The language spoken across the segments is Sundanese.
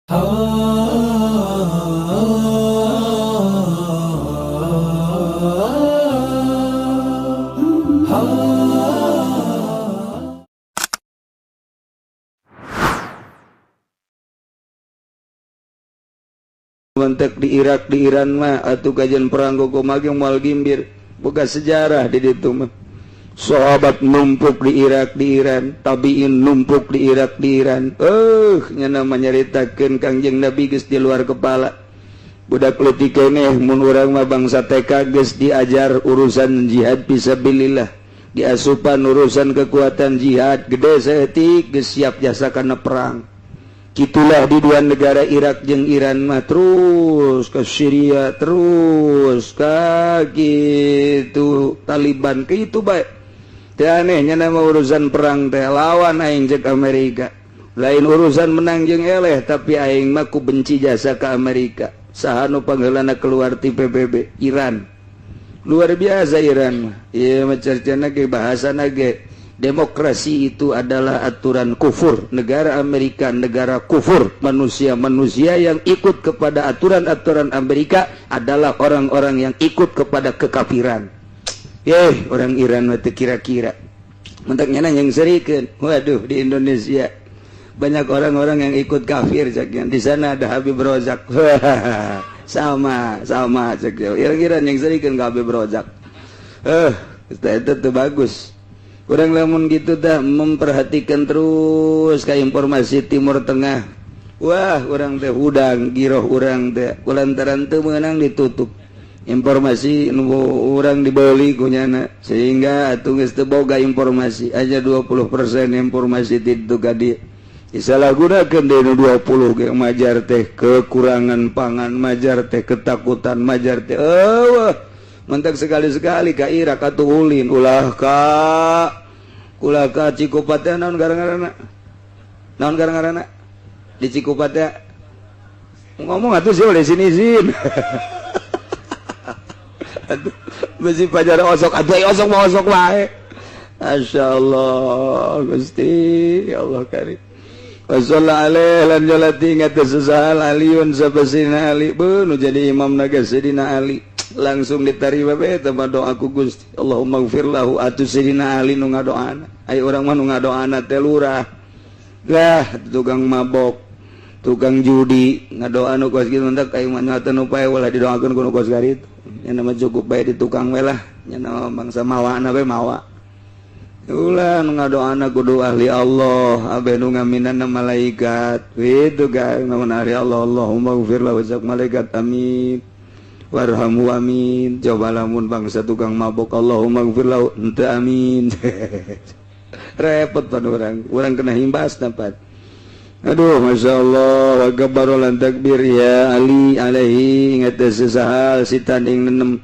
Mentek di Irak di Iran mah atuh kajian perang kokomage moal gimbir boga sejarah di ditu mah sahabat numpuk di Irak di Iran tabiin numpuk di Irak di Iran nya nama nyaritakeun Kangjeng Nabi geus di luar kepala budak leutik keneh mun urang mah bangsa TK geus diajar urusan jihad fisabilillah diasupan urusan kekuatan jihad gede saeutik geus siap jasa kana perang. Gitulah di dua negara Irak jeung Iran mah terus ke Syria terus ka gitu Taliban ke itu bae teh anehnya nama urusan perang teh lawan aing jeung Amerika lain urusan menang jeung eleh tapi aing mah ku benci jasa ke Amerika saha nu pangheulana keluar ti PBB Iran luar biasa Iran mah ieu mah caricana ge bahasana ge demokrasi itu adalah aturan kufur. Negara Amerika negara kufur. Manusia-manusia yang ikut kepada aturan-aturan Amerika adalah orang-orang yang ikut kepada kekafiran. Orang Iran mati kira-kira mentaknya yang serikeun. Waduh, di Indonesia banyak orang-orang yang ikut kafir caknya. Di sana ada Habib Rozak. sama caknya. Iran yang serikeun Habib Rozak. Itu tuh bagus. Kurang lamun gitu dah memperhatikan terus ke informasi Timur Tengah. Wah, orang teh hudang giroh orang teh kulantaran teu meunang ditutup. Informasi nu urang dibeli kunyana sehingga atuh geus teu boga informasi aja 20% informasi ti ditu ka dieu. Disalahgunakeun deui nu 20 ge majar teh kekurangan pangan, majar teh ketakutan, majar teh mentak sekali-sekali ka Irak atuh ulin ulah ka Cikupat teh naon garang-garangna di Cikupat teh ngomong atuh sih oleh sini izin atuh besi pajar osok atuh osok mah osok wae masyaallah Gusti ya Allah karim wasallallahu alaihi lan jalati ingat sesal aliun sabasina ali nu jadi imam naga Sayyidina Ali langsung diterima bae teh doa ku Gusti Allahumma gfir lahu atuh Sayyidina Ali nu ngadoana aya urang mah nu ngadoana teh lurah lah tukang mabok tukang judi ngadoa nu kos kitu mentak aya mah nyata nu pae ulah didoakeun ku nu kos garit nya nama cukup bae di tukang we lah nya nama bangsa mawana bae mawa ulah nu ngadoana kudu ahli Allah abe nu ngaminanna malaikat kitu ga namun ahli Allah Allahumma gfir lahu sak malaikat amin warhamu amin coba lamun bangsa tukang mabok Allahumma gfir lahu henteu amin repot pan urang kena himbas tempat aduh masyaallah akbar lan takbir ya Ali alaihi ingat sesahal si tanding nenem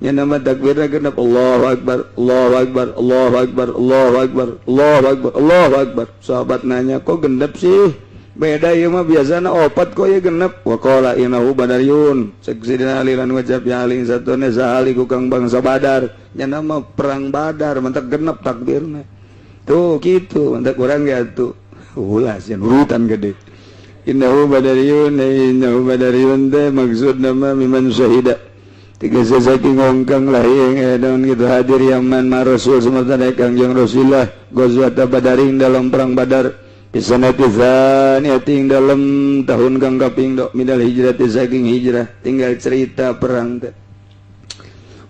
nya nama takbirna genep Allahu akbar Allahu akbar Allahu akbar Allahu akbar Allahu akbar Allahu akbar sahabat nanya kok gendep sih beda ieu mah biasana opat kok ya genep wa qala innahu badariyun sayyidina Ali lan wajab ya Ali satune sahali ku kang bangsa Badar nya nama perang Badar mentak genep takbirna tuh gitu mentak urang ge atuh ulah sia urutan gede innahu badariyun teh maksudna mah miman syahida tiga saking ngongkang lahing edan gitu hadir Yaman ma Rasul semerta Kangjeng Rasulullah gozwat Badaring dalam perang Badar bisanati zaniating dalam tahun kang kaping do midal hijrah saking hijrah tinggal cerita perang teh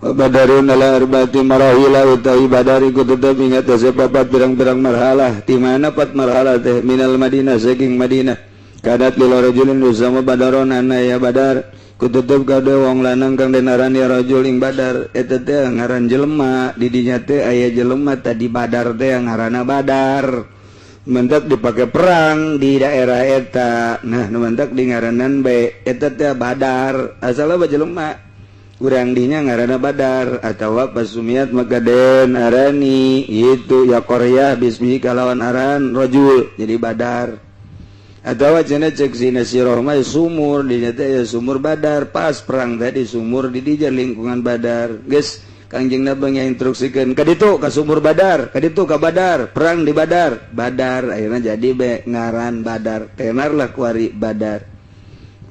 Badarun ala arbati marahila utawi Badar iku tetep ingat sepapat pirang-pirang marhalah di mana 4 marhalah teh minal Madinah saking Madinah kadat lil rajulin usama Badaron ana ya Badar kututup kade wong lanang kang denaran ya rajul ing Badar eta teh ngaran jelema di dinya teh aya jelema tadi Badar teh ngaranna Badar mentak dipakai perang di daerah eta nah nu mentak di ngaranan bae eta teh Badar asal jelema urang dinya ngaranna Badar atawa pasumiat magaden arani itu ya Korea bismi kalawan aran rajul jadi Badar atawa cenah cek sina sirah mah sumur dinya teh ya sumur Badar pas perang tadi sumur di dinya lingkungan Badar geus Kangjeng Nabi instruksikan ka ditu ka sumur Badar, ka ditu ka Badar, perang di Badar. Badar akhirnya jadi ngaran Badar. Tenar lah kuari Badar.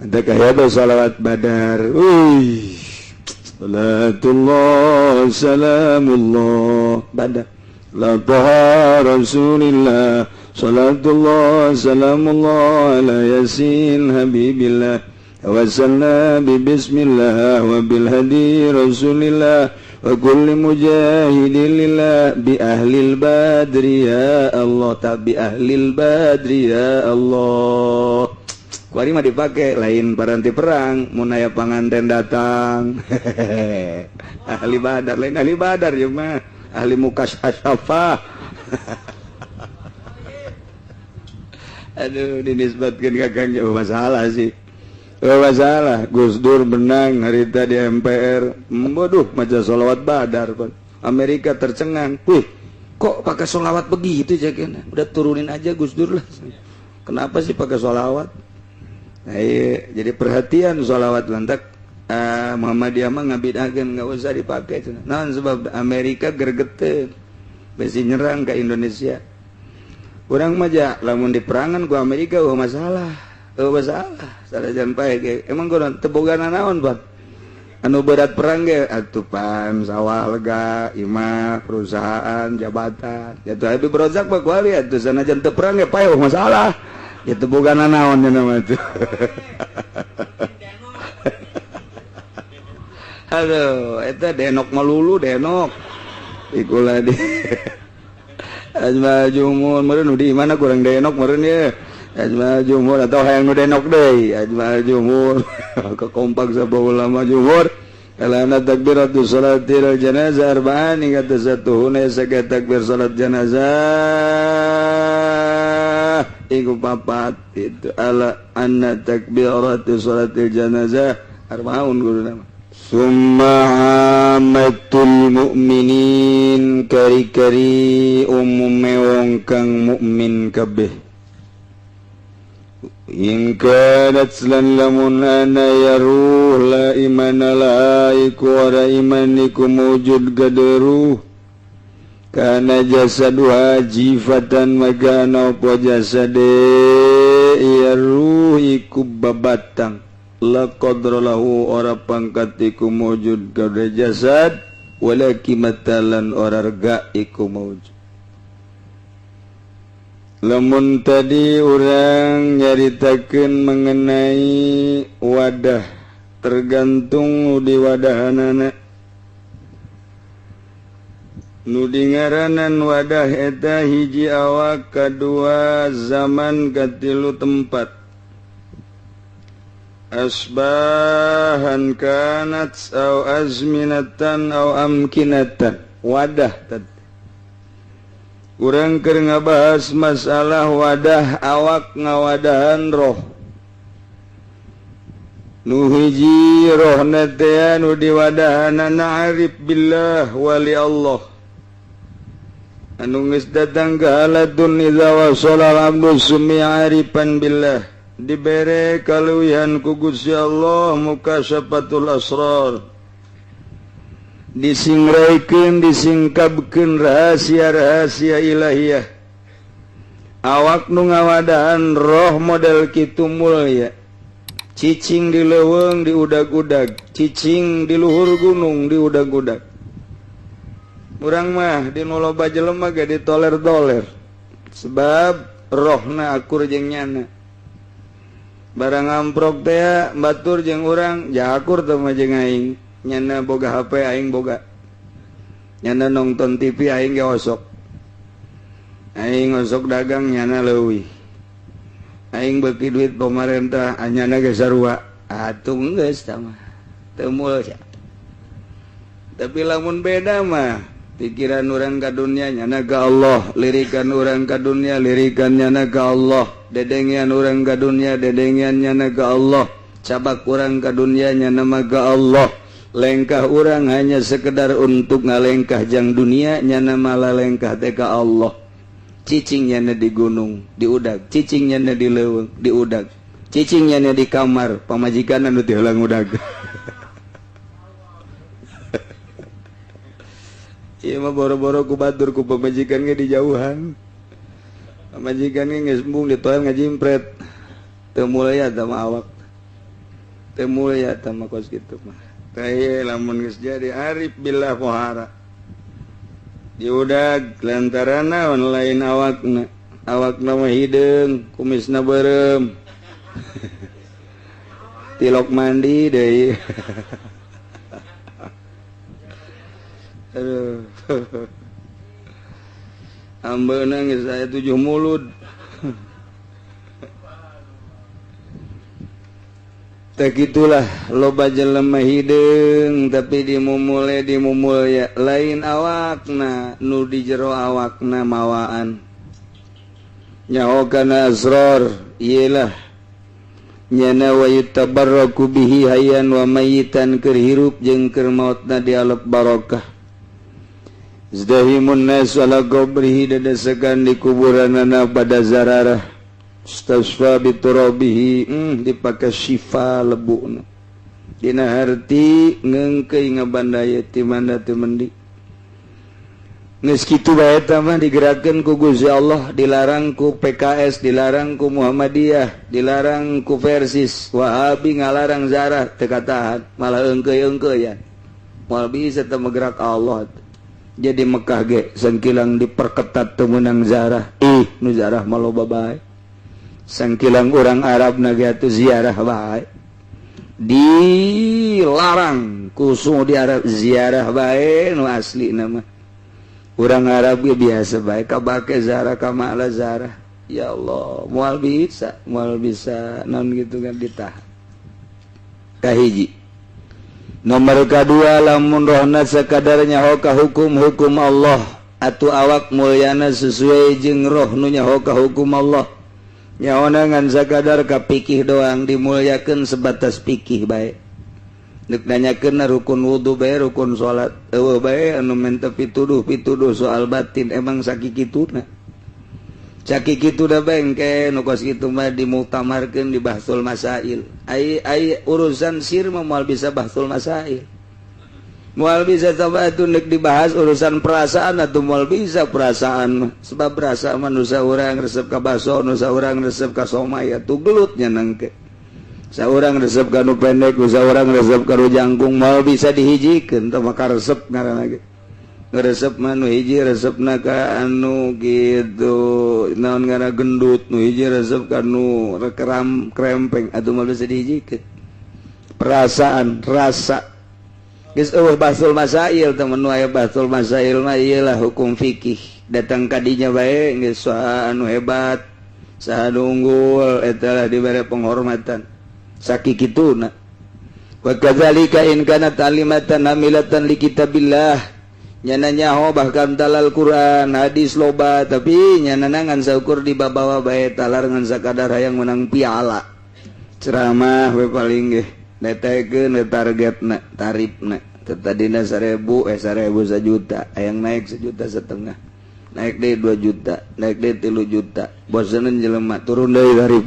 Ada kaya salawat Badar. Uy. Salatullah salamullah Badar. La taha Rasulillah. Salatullah salamullah ala yasin habibillah. Wasalna bi bismillah wa bil hadi Rasulillah. Wa kulli mujahidin lillah bi ahlil badri ya Allah tabi ahlil badri ya Allah. Kuari mah dipake lain paranti perang mun aya panganten datang. Ahli badar lain ahli badar ya mah ahli mukasyafah. Aduh dinisbatkeun ka Kang masalah sih. Masalah Gus Dur menang harita di MPR. Waduh maca sholawat Badar kan. Amerika tercengang. Wih kok pakai sholawat begitu Jakena? Udah turunin aja Gus Dur lah. Kenapa sih pakai sholawat? Nah, iya. Jadi perhatian sholawat lantak Muhammadiyah mah ngabidakeun nggak usah dipakai. Nah sebab Amerika gergete besi nyerang ke Indonesia. Urang mah lamun di perangan ku Amerika masalah. Masalah sarajan pae ge emang kunaon teboga naon Pak anu berat perang ge atuh pan sawah lega imah perusahaan jabatan jatuh Habib Rozak mah kuali atuh sanajan teu perang ge pae masalah ya teboga naon cenah mah tuh. Aduh eta denok melulu denok ikulah di Ajmal Jumur meureun di mana kurang denok meureun ye Ajmal Jumur atau hayang nu denok deui Ajmal Jumur kekompak sabab ulama Jumur kalana takbiratus salatil janazah arba'an hingga tasatuhuna saga takbir salat janazah iku papat itu ala anna takbiratus salatil janazah arba'un guruna summa amatul mu'minin kari-kari umume wong kang mukmin kabeh in kanat lan lamun ana yaruh la imana la iku ora iman iku mawjud gaderuh kana jasadu hajifatan magana apa jasade yaruh iku babatang la qadra lahu ora pangkat iku mawjud gade jasad wala kimatalan ora rega iku mawjud. Lamun tadi orang nyaritakeun mengenai wadah tergantung di wadahanana nu dingaranan wadah eta hiji awak kadua zaman katilu tempat asbahan kanat au azminatan au amkinatan wadah tadi urang keur ngabahas masalah wadah awak ngawadahan roh nu hiji rohna teh nu diwadahanana arif billah wali Allah anu geus datang ka halatun idza wasala abdu sumi arifan billah dibere kaluwihan ku Gusti Allah mukasyafatul asrar disingraikeun disingkabkeun rahasia-rahasia ilahiyah awak nu ngawadahan roh model kitu mulya cicing di leuweung di udag-udag cicing di luhur gunung di udag-udag urang mah di nu loba jelema ge ditoler-toler sebab rohna akur jeung nyana barang amprok teh batur jeung urang jakur teh mah jeung aing nyana boga HP aing boga nyana nonton TV aing ge osok aing osok dagang nyana leuwih aing beuki duit pemerintah anyana ge sarua atuh geus tah mah teu moal sia tapi lamun beda mah pikiran urang ka dunya nyana ka Allah lirikan urang ka dunya lirikan nyana ka Allah dedengian urang ka dunya dedengian nyana ka Allah cabak urang ka dunya nyana mah ka Allah lengkah orang hanya sekedar untuk ngalengkah jang dunia nyana malah lengkah teh ka Allah cicing nyana di gunung di udag cicing nyana di leuweung di udag cicing nyana di kamar pamajikan anu teh ulang udag mah boro-boro ku batur ku pamajikan ge di jauhan. Pamajikan ge geus embung ditoel ngajimpret. Teu mulai eta mah awak. Teu mulai eta mah kos kitu mah. Tah ieu lamun geus jadi arif billah pohara. Diudag lantaran naon lain awakna. Awakna mah hideung, kumisna beureum. Tilok mandi deui. Aduh. Ambeuna geus aya 7 mulut. Tak gitulah loba jelema hideung tapi dimumule ya lain awakna nu di jero awakna mawaan nyahokan asrar iyalah nyana wa yutabarraku bihi hayyan wa mayitan keur hirup jeung keur mautna di alep barokah zdahimun nas ala qabrihi dadasakan di kuburanana pada zararah Stasfa biturabihi dipake syifa lebuna dina harti ngengkei ngabandaya ti manda teu mendi geus kitu bae eta mah digerakkeun ku Gusti Allah dilarang ku PKS dilarang ku Muhammadiyah dilarang ku Persis Wahabi ngalarang zarah teu katahan malah eungkeuy-eungkeuyan moal bisa teu menggerak Allah jadi Mekah ge sangkilang diperketat teu meunang zarah nu zarah mah loba bae sangkilang orang Arab nagatu ziarah bae dilarang kusu di Arab ziarah bae nu asli nama orang Arab ge biasa bae kabake zarah kamala zarah ya Allah moal bisa naon gitu kan ditahan kahiji nomor kadua lamun rohna sakadarnya hoka hukum Allah atuh awak mulyana sesuai jeung roh nu nyaho ka hukum Allah nyaona ngan sakadar ka pikih doang dimulyakeun sebatas pikih bae deuk nanyakeun rukun wudu bae rukun salat eueuh bae anu menteu pituduh soal batin emang sakikituna sakikituna bae engke nu kos kitu mah dimuktamarkeun di bahsul masail ai urusan sir mah moal bisa bahsul masail moal bisa tabatun nek dibahas urusan perasaan atuh moal bisa perasaan sebab rasa manusia urang resep ka baso nu saurang resep ka somay atuh gelutnya nangke saurang resep ka nu pendek nu saurang resep ka nu jangkung moal bisa dihijikeun tah maka resep ngaranna ge resep mah nu hiji resepna ka anu kitu naon ngaranna gendut nu hiji resep ka nu krempeng atuh moal bisa dihijikeun perasaan rasa geus eueuh bahsul masail temen nu aya bahsul masail mah iyalah hukum fikih datang ka dinya bae geus anu hebat saha nu unggul eta lah dibere penghormatan sakikituna wa kadzalika in kana talimatan amilatan li kitabillah nyana nyaho bahkan talal Quran hadis loba tapi nyana ngan saukur dibabawa bae talar ngan sakadar hayang menang piala ceramah we paling ge netekeun targetna tarifna tadina 1.000 1.000 hayang naik 1,5 juta naik deui 2 juta naik deui 3 juta boseneun jelema turun deui tarif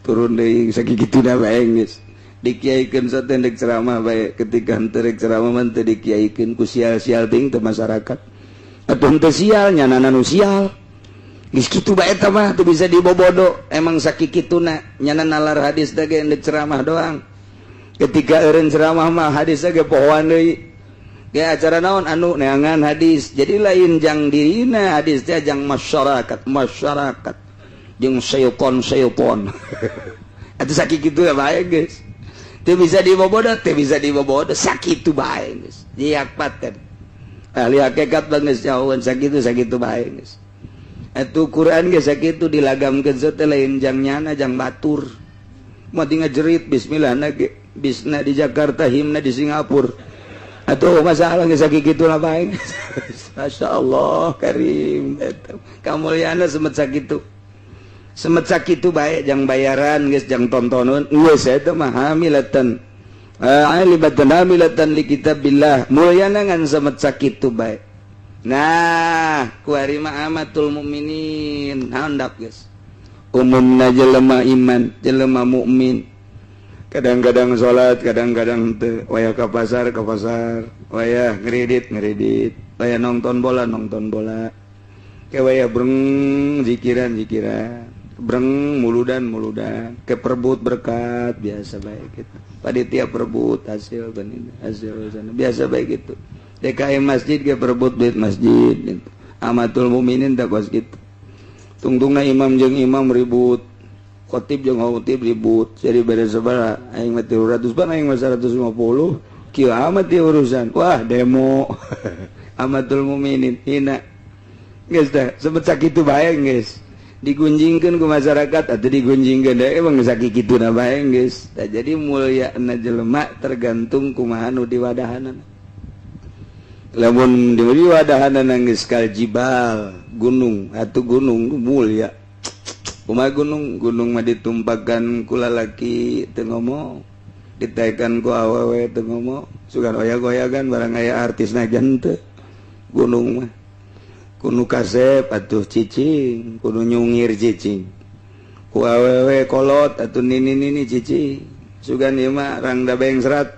turun deui sakikituna bae geus dikiaikeun satendek ceramah bae ketika henteu rek ceramah mah teu dikiaikeun ku sial-sial ting teu masyarakat atuh henteu sial nyanana nu sial geus kitu bae eta mah teu bisa dibobodo emang sakikituna nyana nalar hadis teh ge endek ceramah doang ketika eureun ceramah mah hadis ge pohoan deui ge acara naon anu neangan hadis jadi lain jang dirina hadis teh jang masyarakat jeung syaiton atuh sakitu bae geus teu bisa dibobodo sakitu bae geus diakpatkeun ahli hakikat geus jauhan sakitu bae geus atuh Quran ge sakitu dilagamkeun teh lain jang nyana jang batur moal ngajerit bismillahna ge bisna di Jakarta himna di Singapura atuh masalah geus sakituna bae masyaallah karim eta kamulyana semet sakitu bae jang bayaran geus jang tontonan geus eta mah hamilatan alibatan hamilatan li kitabillah mulyana ngan semet sakitu bae nah kuari mah amatul mukminin handap geus umumna jelema iman jelema mukmin kadang-kadang salat kadang-kadang teu wayah ka pasar wayah ngredit kayak nonton bola kayak breng zikiran breng muludan ke perbut berkat biasa baik gitu panitia perbut hasil sana biasa baik gitu DKM masjid ke perbut duit masjid gitu. Amatul mukminin tak kuas gitu tungtungna imam jeung imam ribut khotib jeung khotib ribut jadi beres sabaraha aing mah 300 ban aing mah 150 kieu amat ieu urusan wah demo amatul mukminin hina geus teh sebut sakitu bae geus digunjingkeun ku masyarakat atau digunjingkeun da emang sakituna bae geus tah jadi mulyana jelema tergantung kumaha nu diwadahanana lamun diwadahanana geus kal jibal gunung atuh gunung mulia kumaha gunung mah ditumpahkan ku lalaki teu ngomong ditaekan ku awewe teu ngomong sugan oyag-oyagan barang aya artisna teu gunung mah kudu kasep atuh cicing kudu nyungir cicing ku awewe kolot atuh nini cicing sugan ieu mah rang da beng serat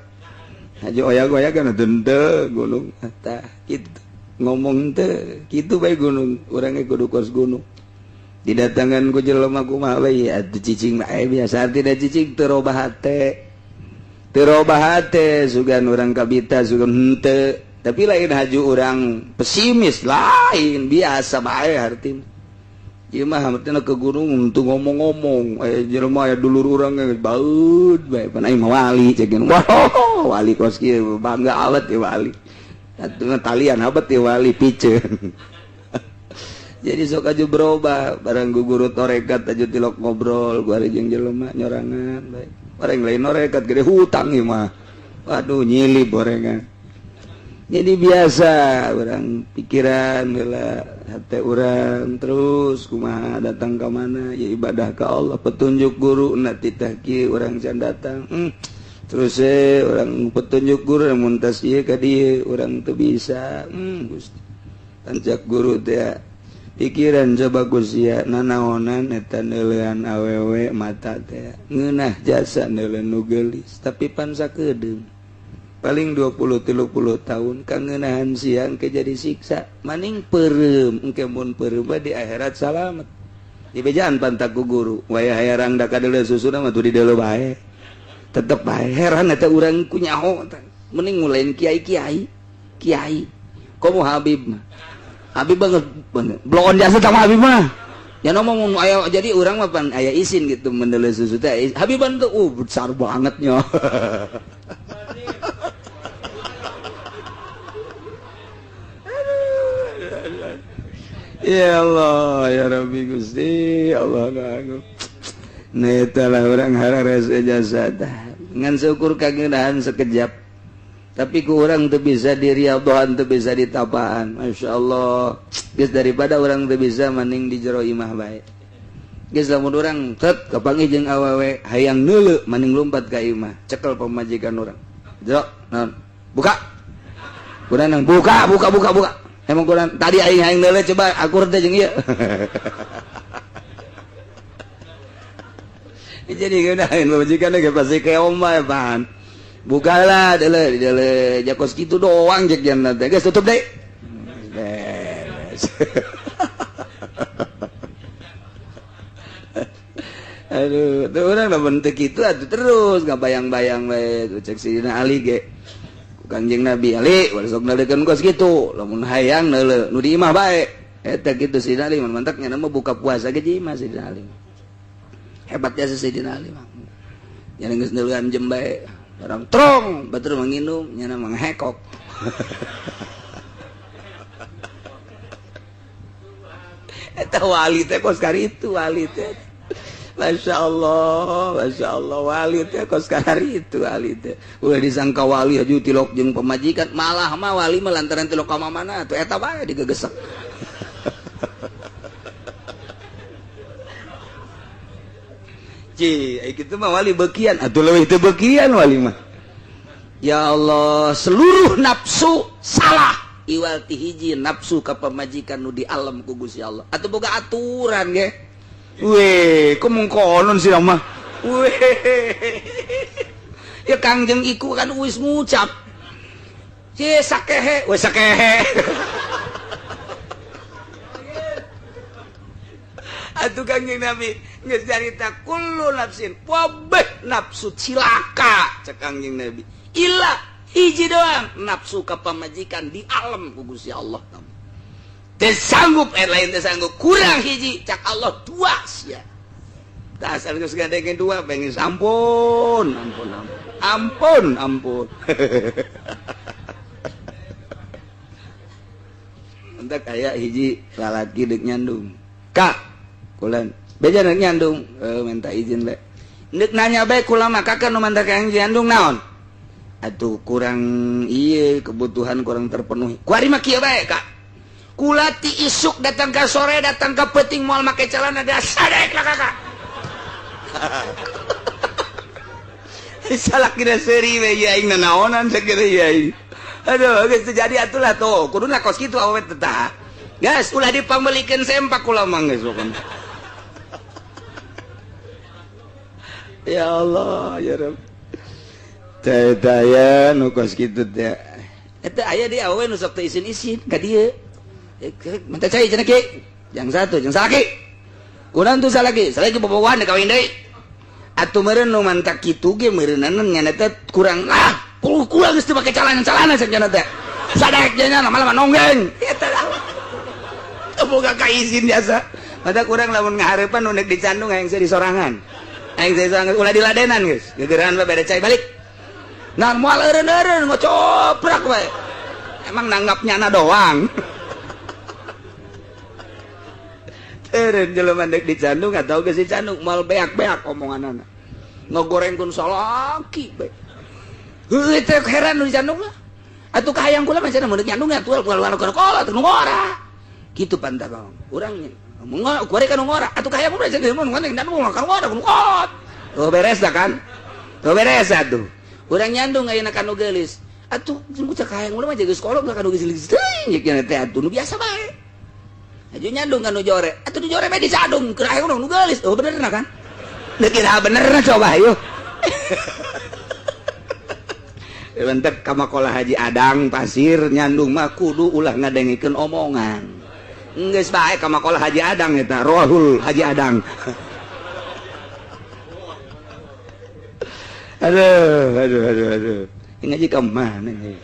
aja oyag-oyagan atuh teu gunung tah kitu ngomong teu kitu bae gunung urang ge kudu kos gunung didatangan ku jelema kumaha bae atuh cicing bae biasa tidak cicing teu robah hate sugan urang kabita sugan henteu tapi lain haju orang pesimis lain biasa bae hartina ieu mah hartina ke gunung untuk ngomong-ngomong jelema aya dulur urang baeud bae pan aing mah wali cekeun wah wali kos kieu bangga awet ya wali atuh talian habat ya wali piceun jadi sok aju berubah barang guguru torekat aju tilok ngobrol ku ari jeung jelema nyorangan bae bareng lain norekat gede hutang ieu mah waduh nyilip gorengan jadi biasa orang pikiran heula hate urang terus kumaha datang ka mana ya ibadah ka Allah petunjuk guru na titah kieu urang can datang terus orang petunjuk guru mun tas ieu ka dieu urang teu bisa Gusti tancak guru teh pikiran coba Gusti nanaonan eta neuleuan awewe mata teh ngeunah jasa neuleuan nu geulis tapi pan sakedeung paling 20-30 tahun kangenahan siang ke jadi siksa maning pereum engke mun pereum di akhirat salamet di bejaan pantak ku guru waya hayarang da kadeuleu susuna mah tu di deuleu bae tetep bae heran eta urang ku nyaho mending mulain kiai komo Habib mah Habib banget bloon jasa sama Habib mah ya ngomong aya jadi urang mah pan aya izin gitu mendeuleu susu teh Habiban tuh besar banget nya ya Allah ya Rabbi Gusti Allah Agung netalah orang harares jasa ngan syukur kageunahan sekejap tapi ku urang teu bisa diriadhoan teu bisa ditapaan Masya Allah geus daripada urang teu bisa mending di jero imah bae geus lamun urang tet kapanggih jeung awewe hayang neuleu mending lompat ka imah cekel pamajikan urang jero naon buka urang nang buka emang kurang tadi aing neuleu coba akur teh jeung ieu jadi geunaheun majikan ge pasti keom bae pan bukalah deuleu jakos kitu doang jek janna teh geus tutup deui beres aduh tuh urang lamun teu kitu atuh terus ngabayang-bayang bae cek Sidina Ali ge Kanjeng Nabi Ali sok nalikeun kos kitu lamun hayang neuleu nu di imah bae eta kitu Sidina Ali mantak nya mah buka puasa ge di imah Sidina Ali hebat jasa Sidina Ali mah nya geus neuleuan jem bae barang trong batur manginum nya mah hekok eta wali teh kos karitu wali teh Masya Allah wali teh kos kahari itu wali teh ulah disangka wali aju tilok jeung pemajikan malah mah wali mah lantaran tilok ka mamana atuh eta bae digegesek kitu mah wali beukian atuh leuwih teu beukian wali mah ya Allah seluruh nafsu salah iwal ti hiji nafsu ka pemajikan nu di alam ku Gusti Allah atuh boga aturan ge weh, kok mengkonon sih mah? Weh, ya Kangjeng iku kan wis ngucap, sakehe, wes sakehe. atuh Kangjeng Nabi geus carita kullu nafsin wabah nafsu cilaka cek Kangjeng Nabi illa hiji doang nafsu ka pamajikan di alam ku Gusti Allah teu sanggup lain teu sanggup kurang hiji cak Allah dua sia tah asal geus gadengeun dua pengen ampun entek aya hiji lalaki deuk nyandung Kak kulan beja deuk nyandung minta izin bae deuk nanya bae kula mah kakak nu mantak yang nyandung naon atuh kurang ieu kebutuhan kurang terpenuhi kuari mah kieu bae Kak kula ti isuk datang ka sore datang ka peuting moal make calana da sadek lah kakak salah kira seri we aing naonan sakira aing aduh geus terjadi atulah tuh kuduna kos kitu awewe teh tah gas ulah dipambelikeun sempak kula mah geus pokona ya Allah ya Rabb daya nu kos kitu teh eta aya di awewe nu sok teu isin-isin ka dieu minta cai cenah ki yang satu jeung salaki kurang tuh salaki bobogohan kawin deui atuh meureun nu mantak kitu ge meureunan nya teh kurang kurang geus teu make calana sakjana teh sadek nya malah nonggeng eta teu boga ka izin biasa mata kurang lamun ngahareupan nu neuk dicandung hayang di sorangan ulah diladenan geus gegeran bae bade cai balik nah moal eureun ngocoprak bae emang nanggapnya doang eureun jelema neuk dicandung atau geus dicandung moal beak-beak omonganna ngogorengkeun salaki bae heuh teh heran nu dicandung lah atuh kahayang kula mah cenah mun nyandung atuh keluar kola teu ngora kitu pantah kawan urang kuari kan ngora atuh kahayang mah cenah mun nyandung kan ngora kulot tuh beres dah kan tuh beres atuh urang nyandung ayeuna kanu geulis atuh cek kahayang mah geus kolot kanu geulis teuing nya teh atuh nu biasa bae aju nyandung kanu jore atuh nu jore bae dicandung kahayang nu geulis oh bener kan deuk kira bener coba ayo bentek ka makola Haji Adang pasir nyandung mah kudu ulah ngadengikeun omongan geus bae ka makola Haji Adang eta Rohul Haji Adang aduh ngaji ka mana nih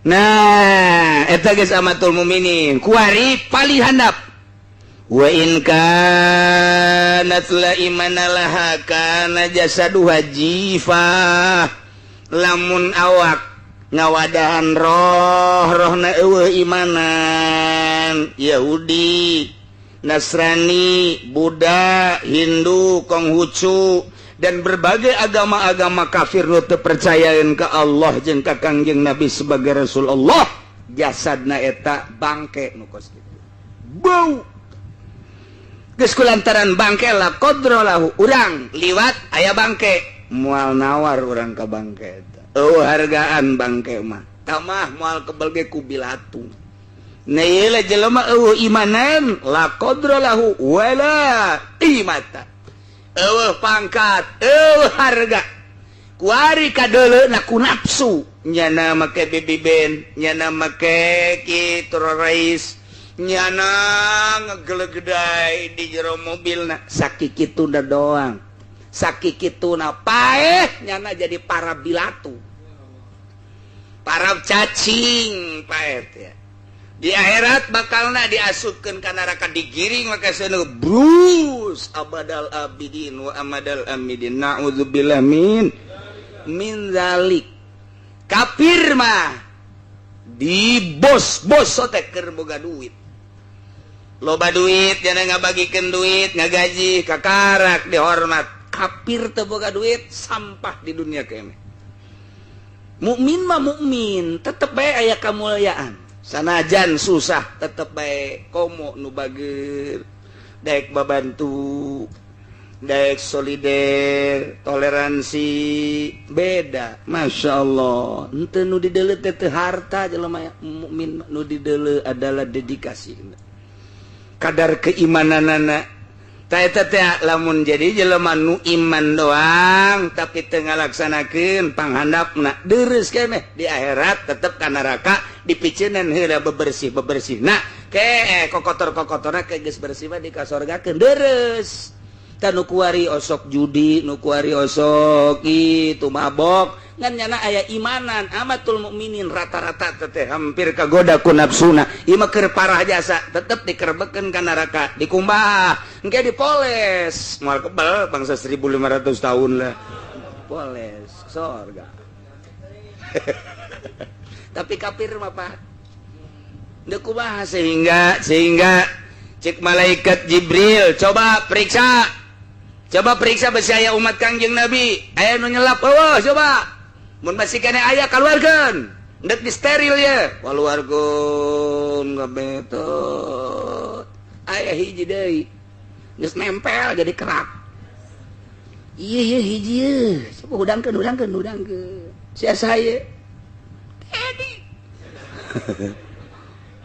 nah eta geus amatul mukminin kuari palih handap wa in kanat la imana laha kana jasadu hajifah lamun awak ngawadahan rohna eueuh imanan Yahudi Nasrani Buddha Hindu Konghucu dan berbagai agama-agama kafir nu teu percayaeun ka Allah jeung ka Kangjeng Nabi sebagai Rasulullah jasadna eta bangke nu kos kitu bau geus kulantaran bangke la qadrolahu urang liwat aya bangke moal nawar urang ka bangke eta hargaan bangke mah tamah moal kebel ge ku bilatung na ieu la jelema imanan la qadrolahu wala qimata pangkat harga kuari kadeuleuna ku nafsu nyana make baby band nyana make kitu rais nyana ngegelegedai di jero mobilna sakikituna doang sakikituna paeh nyana jadi para bilatu para cacing paet ya di akhirat bakalna diasupkeun ka neraka digiring maka sana brus abadal abidin wa amadal amidin naudzubillah min zalik kafir mah di bos sotek keur boga duit loba duit jangan ngabagikeun duit ngagaji kakarak dihormat kafir teu boga duit sampah di dunia keneh mukmin mah mukmin tetep bae aya kamuliaan sanajan susah tetep bae komo nu bageur daek babantu daek solider toleransi beda Masya Allah henteu nu dideuleu teh harta jelema mukmin nu dideuleu adalah dedikasi kadar keimananana ta eta teh lamun jadi jelema nu iman doang tapi teu ngalaksanakeun panghandapna deureus keneh di akhirat tetep ka neraka dipiceunan heula bebersih nah kok kotor-kotorna ke geus bersih mah dikasorgakeun deres. Tanu kuari osok judi, nu kuari osok itu mabok, ngan nyana aya imanan, amatul mukminin rata-rata teh hampir kagoda ku nafsuna. Ieu mah keur parah jasa, tetep dikerbekeun ka neraka, dikumbah, engke dipoles. Moal kebal bangsa 1500 tahun lah. Poles sorga. Tapi kafir mah Pak. Deuk kumaha sehingga cek malaikat Jibril, coba periksa besi aya umat Kangjeng Nabi aya nu nyelap eueuh coba mun masih kene aya kaluarkeun dek di steril ya kaluarkeun gabetot aya hiji deui geus nempel jadi kerak iya hiji ye coba udangkeun sia saya Edi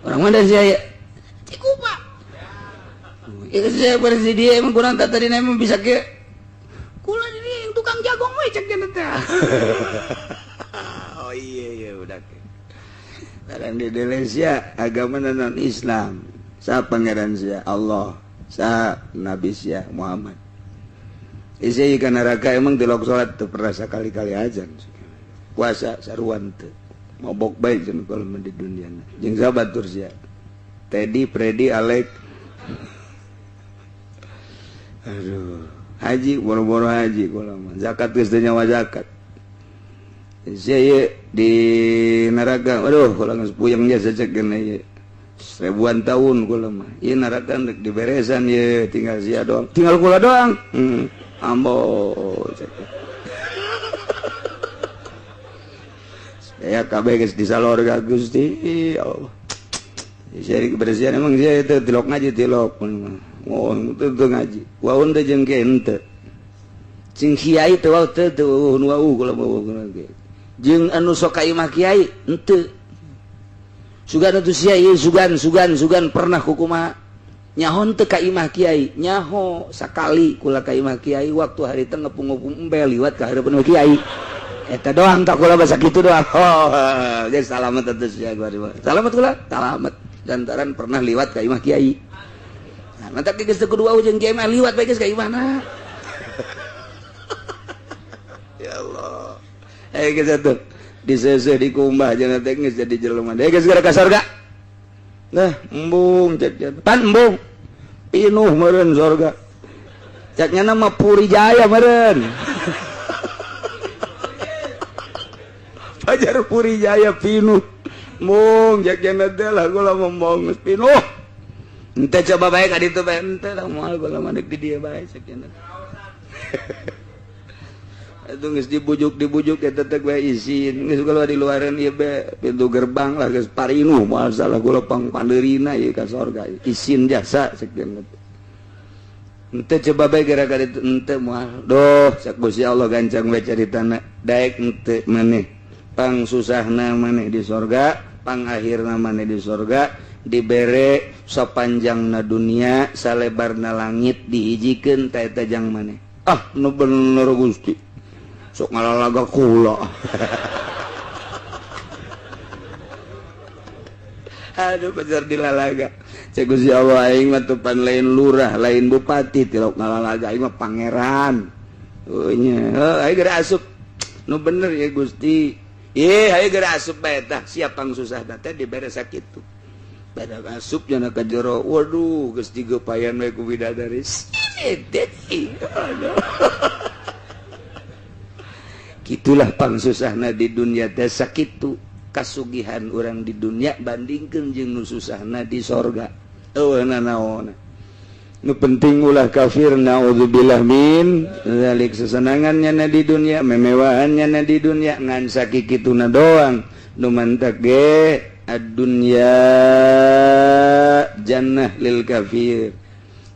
orang mana sia Cikupa ya saya bersih dia emang kurang tak tadi emang bisa ke kula ini yang tukang jagung we cek teh. Oh iya udah ke. Karena di Indonesia agama non Islam. Sa pangeran sia Allah, sa Nabi sia Muhammad. Isi ikan neraka emang tilok salat teu pernah sakali-kali ajan. Puasa saruan teu. Mabok bae cenah kalau di dunia. Jeung sabatur sia. Teddy, Freddy, Alek. Aduh, haji boro-boro haji kula mah. Zakat geus teu nyawa zakat. Saya di neraka, aduh kula geus puyeng jasa cek kena ieu. Seribuan tahun kula mah. Ieu neraka rek diberesan ieu, tinggal sia doang. Tinggal kula doang. Ambo cek. Saya kabeh geus disalorga Gusti Allah. Saya kebersihan emang saya itu tilok ngaji tilok. Oh, itu ngaji. Waun teh jeung ke henteu. Cing kiai teh wau teu wau kula bawa ge. Jeung anu sok ka imah kiai henteu. Sugan atuh sia ieu sugan pernah kukumaha nyahon teu ka imah kiai. Nyaho sakali kula ka imah kiai waktu hari teu ngepung-ngepung embe liwat ka hareupeun kiai. Eta doang tak kula basa kitu doang. Oh, geus salamet atuh sia gua. Salamet kula? Salamet. Lantaran pernah liwat ka imah kiai. Mantap geus teu kudu wau jeung kiai mah liwat bae geus ka imahna. Ya Allah. Geus atuh diseseh dikumbah jangan teh geus jadi jelema. Geus gara ka surga. Nah, embung cek pan embung. Pinuh meureun surga. Caknya nama Puri Jaya meureun. Fajar Puri Jaya pinuh. Mung jaknya teh lah kula ngomong geus pinuh. Ente coba baik adi itu baik ente lah moal kula mandek di dia baik sakjana. Atuh geus dibujuk eta teh bae izin. Geus kula di luaran ieu bae pintu gerbang lah geus parinuh moal salah kula pandeurina ieu ka sorga. Izin jasa sakjana. Ente coba baik gara-gara itu ente moal. Doh sak Gusti Allah gancang we caritana. Daek ente maneh. Pang susahna maneh di sorga, pang akhirna maneh di sorga. Dibere sapanjangna dunia salebarna langit dihijikeun ta eta jang maneh nu bener Gusti sok ngalalaga kula aduh pacar dilalaga cek Gusti Allah aing mah tepan lain lurah lain bupati tilok ngalalaga aing mah pangeran nya aing geura asup nu bener ya Gusti aing geura asup bae tah siap pang susah teh dibere sakitu pada asup jana ka jero waduh geus digepayan we ku bidadari gitulah pang susahna di dunia teh sakitu kasugihan urang di dunia bandingkeun jeung nu susahna di sorga eueuna naonna nu penting ulah kafir naudzubillah min zalik sesenangannya na di dunia memewahannya na di dunia ngan sakikituna doang nu mantak ge ad-dunya jannah lil kafir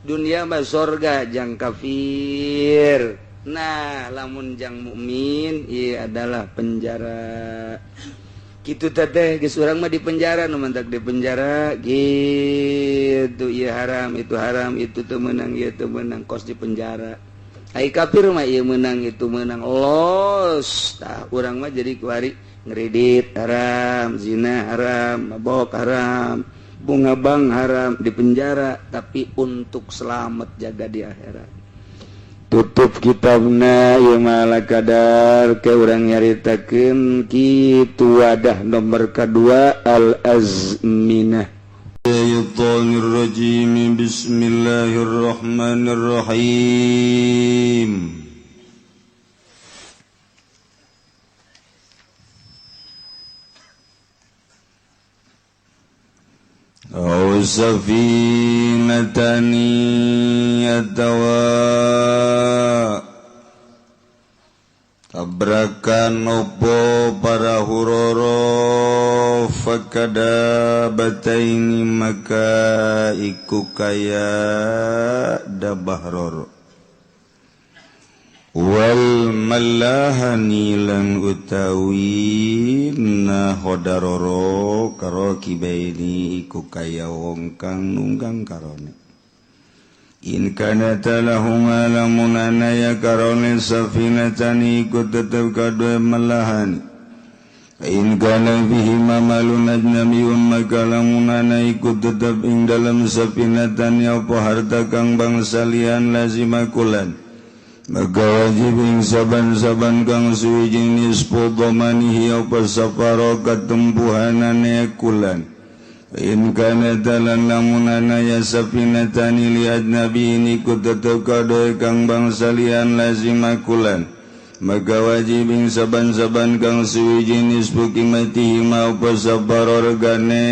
dunia mah sorga jang kafir nah lamun jang mukmin ieu adalah penjara kitu teh geus urang mah di penjara nu mantak di penjara gitu ieu haram itu teu meunang ieu teu meunang kos di penjara ai kafir mah ieu meunang itu meunang los tah urang mah jadi kuari ngeridit haram, zina haram, mabok haram, bunga bang haram di penjara tapi untuk selamat jaga di akhirat. Tutup kitabna ieu malah kadar ke urang nyaritakeun kitu wadah nomor kedua al-azminah. Syaitonirrajim. Bismillahirrahmanirrahim. Aw safinatani atawa tabrakan opo para huroro fakada bataini maka iku kaya dabahroro wal malahani lan utawi nahodaroro karo kibaini iku kaya wong kang nunggang karone in kana talahum alamun anaya karone safinatani iku tetep kadue malahani in kana bihi mamalun ajnamiyun maka lamun anaya iku tetep ing dalam safinatani apa harta kang bangsalian lazimakulan maka wajib ing saban-saban kang suwijing nisfu dhamanihi apa saparo katempuhanane kulan in kana dalan lamun anaya safinatani li ajnabi ini ku tetep kadoe kang bangsalian lazimakulan maka wajib ing saban-saban kang suwijing nisfu qimatihi ma apa saparo regane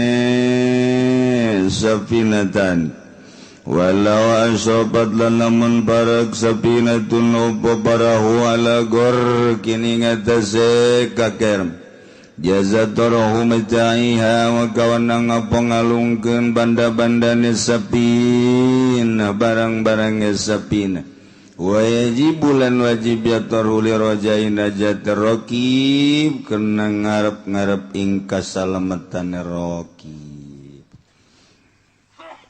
safinatani walau asobat lan lamun barak sapinatun upo parahu ala gor kini ngatase kakerm jazatorohu meta'iha wa kawanang apa ngalungkeun banda-bandane sapina barang-barangnya sapina wa yajibulan wajib yatorhu li rojaina jaterokib kena ngarep-ngarep ing kasalamatan rokib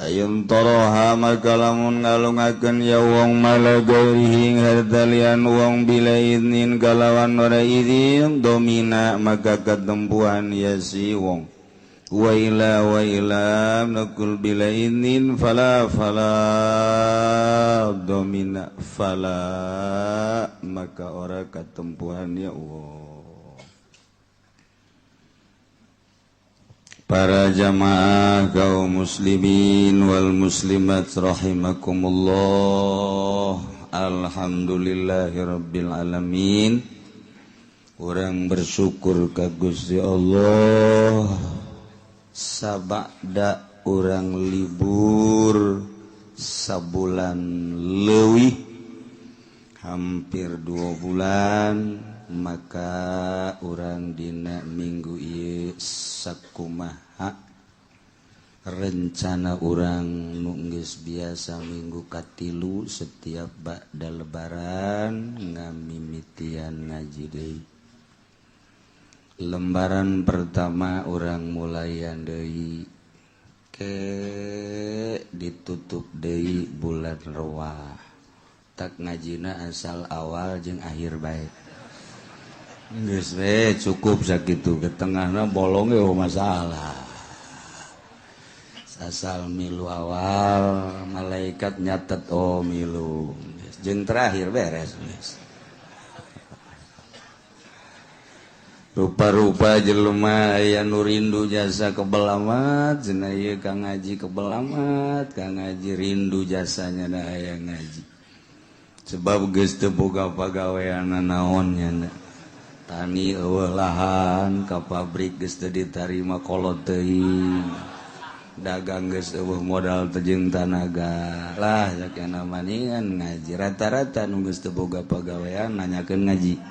ayun toroha maka lamun ngalungakeun ya wong malagairihi hardalian wong bila idnin kalawan ora idin domina maka ketempuhan ya si wong wa ila nakul bila idnin fala domina fala maka ora ketempuhan ya wong. Para jamaah kaum muslimin wal muslimat rahimakumullah. Alhamdulillahirabbil alamin. Urang bersyukur ka Gusti Allah sabada urang libur sabulan leuwih hampir 2 bulan maka urang dina minggu ieu sakumaha rencana urang nu geus biasa minggu katilu setiap ba'da lebaran ngamimitian ngaji deui. Lembaran pertama urang mulayan deui ke ditutup deui bulan Rewah. Tak ngajina asal awal jeung akhir bae. Geus we cukup sakitu ke tengahna bolong ge masalah. Asal milu awal malaikat nyatet oh milu. Jeung terakhir beres geus. Rupa-rupa jelema aya nu rindu jasa kebelamat, cenah ieu ka ngaji kebelamat, ka ngaji rindu jasanya da aya ngaji. Sebab geus teu boga pagawean naon nya. Tani eueuh lahan ka pabrik geus teu ditarima kolot teuing. Dagang geus eueuh modal teu jeung tanaga. Lah sakiana maningan ngaji rata-rata nu geus teu boga pagawean nanyakeun ngaji.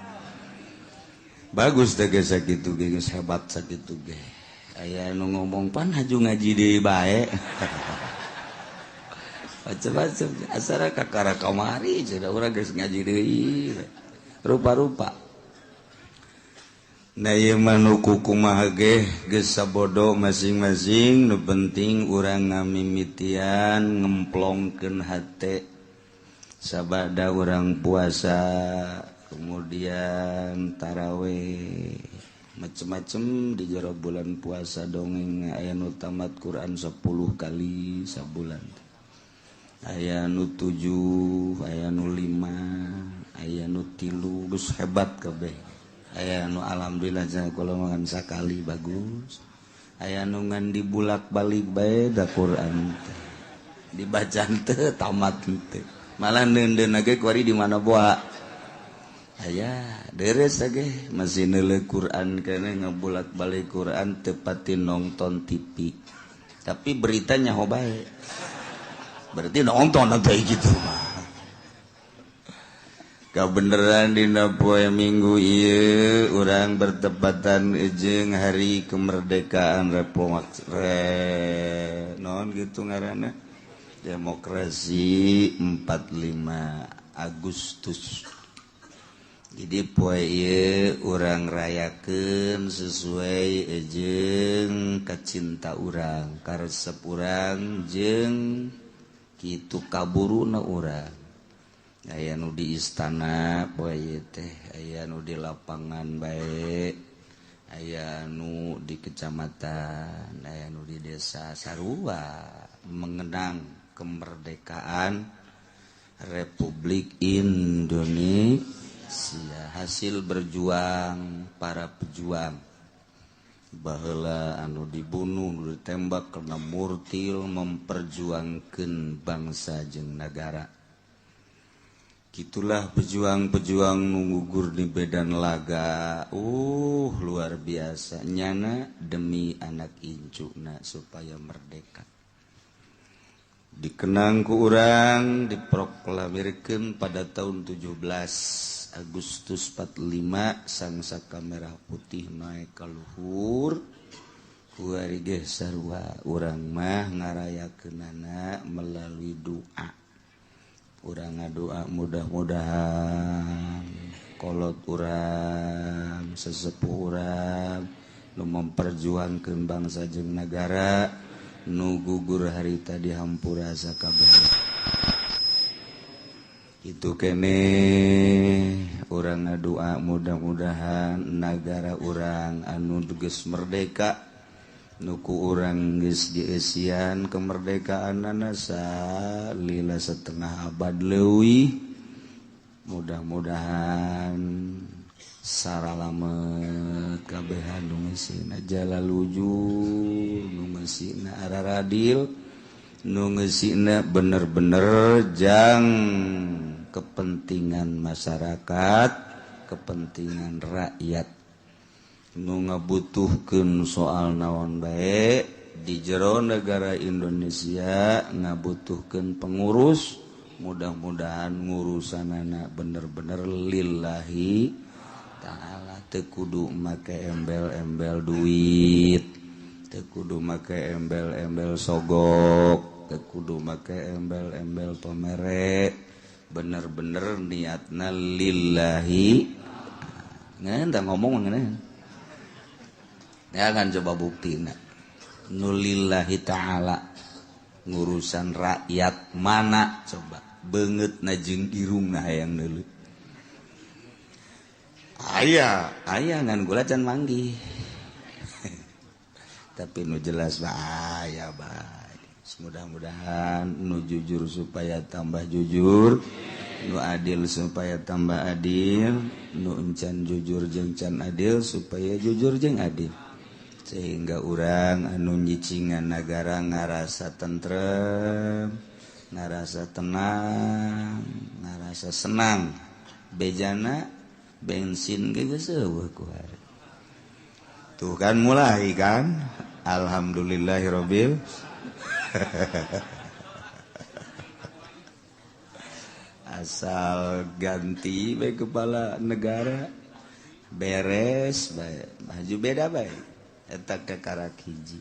Bagus teh geus sakitu ge geus hebat sakitu ge. Aya nu ngomong pan haju ngaji deui bae. Macam-macam asara kakara kamari cenah urang geus ngaji deui. Rupa-rupa. Nah ieu mah nu kumaha ge geus sabodo masing-masing nu penting urang ngamimitian ngemplongkeun hate sabada urang puasa kemudian tarawih macem-macem di jero bulan puasa dongeng aya nu tamat Quran 10 kali sabulan, aya nu 7, aya nu 5, aya nu 3, geus hebat kabeh. Aya nu alhamdulillah kalau makan sakali bagus, aya nu ngan dibulak-balik bae da Quran dibacaan teu tamat teu, malah neundeun ge kuari di mana boa aya deres ge masih neuleuh Quran kana ngabulak-balik Quran teu pati nonton TV tapi beritanya nyaho bae berarti nonton teh gitu mah. Kabeneran dina poe Minggu ieu urang bertepatan jeung hari kemerdekaan non gitu ngaranna demokrasi 45 Agustus. Jadi poe ieu urang rayakeun sesuai jeung kacinta urang, karesep urang jeung kitu kaburuna urang. Aya nu di istana poe ieu teh, aya nu di lapangan bae, aya nu di kecamatan, aya nu di desa sarua mengenang kemerdekaan Republik Indonesia. Hasil berjuang para pejuang baheula anu dibunuh ditembak karena murtil memperjuangkeun bangsa jeung nagara. Gitulah pejuang-pejuang nu gugur di medan laga. Luar biasa nyana demi anak incuna supaya merdeka. Dikenang ku urang diproklamirkeun pada tahun 17 Agustus 45 sangsaka merah putih naik ka luhur ku ari ge sarua urang mah ngarayakeunana melalui doa. Urang ngadoa mudah-mudahan kolot urang sesepuh urang nu memperjuangkeun bangsa jeung nagara nu gugur harita dihampura sakabeh. Itu kene urang ngadoa mudah-mudahan negara urang anu geus merdeka nuku urang geus dieusian kemerdekaanna salila setengah abad leuwih. Mudah-mudahan saralamet kabeh anu ngeusina jalaluju, nu ngeusina araradil, nu ngeusina bener-bener jang kepentingan masyarakat, kepentingan rakyat, nu ngabutuhkeun soal naon bae di jero negara Indonesia ngabutuhkeun pengurus. Mudah-mudahan ngurusanana bener-bener lillahi ta'ala, teu kudu make embel-embel duit, teu kudu make embel-embel sogok, teu kudu make embel-embel pamere, bener-bener niatna lillahi. Ngan tah ngomong ngeunaheun. Ya kan coba buktina. Nu lillahi ta'ala ngurusan rakyat mana coba beungeutna jeung irungna hayang neuleuh. Aya ngan gula can manggih. Tapi nu jelas aya bae. Mudah-mudahan nu jujur supaya tambah jujur, nu adil supaya tambah adil, nu encan jujur jeung can adil supaya jujur jeung adil. Sehingga urang anu nyicingan nagara ngarasa tentrem, ngarasa tenang, ngarasa senang. Bejana bensin ge geus eueuh ku hari. Tuh kan mulai kan. Alhamdulillahirabbil asal ganti bae kepala negara beres bae, maju beda bae. Eta kekarak hiji.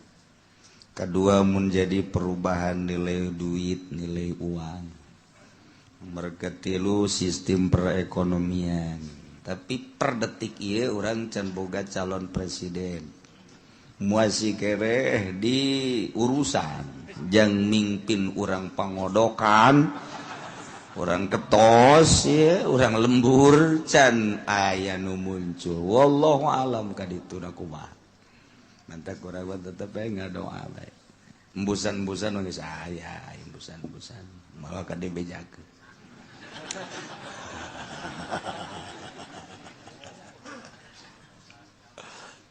Kedua menjadi perubahan nilai duit, nilai uang. Nomor ketilu sistem perekonomian. Tapi per detik ieu urang can boga calon presiden. Muasi kere di urusan jang mimpin urang pangodokan orang ketos ya orang lembur can aya nu muncul wallahu alam ka ditu na kumaha mantak urang tetep ngadoa bae embusan-embusan geus aya embusan-embusan malah ka dibejakeun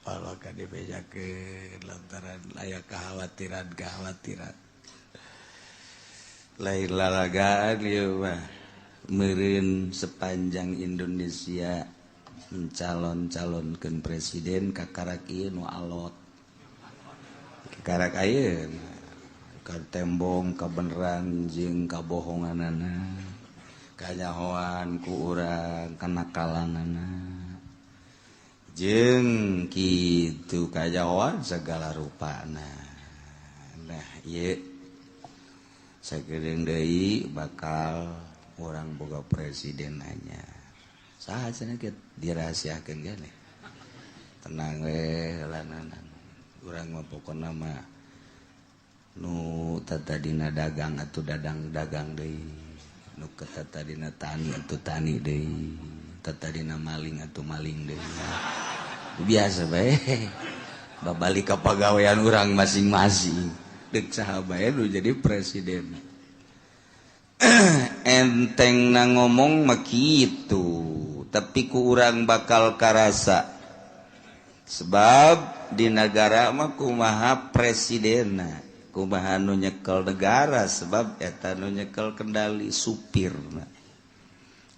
kalau ka dibejakeun lantaran aya kekhawatiran lain lalagaan ieu mah meureun sepanjang Indonesia mencalon-calonkeun presiden kakarak ieu nu alot kakarak ayeuna ka tembong kabeneran jeung kabohonganana kanyahoan ku urang kanakalanana jeung kitu kanyahoan segala rupana nah ieu sakedeung deui bakal urang boga presiden anyar saha cenah kieu dirahasiakeun gane tenang we lananan urang mah pokona mah nu tatadina dagang atuh dagang deui nu tatadina tani atuh tani deui tatadina maling atuh maling deui biasa bae babalik ka pagawean urang masing-masing dek saha bae nu jadi presiden enteng na ngomong mah kitu tapi ku urang bakal karasa sebab di negara mah kumaha presidenna kumaha nu nyekel negara sebab eta nu nyekel kendali supirna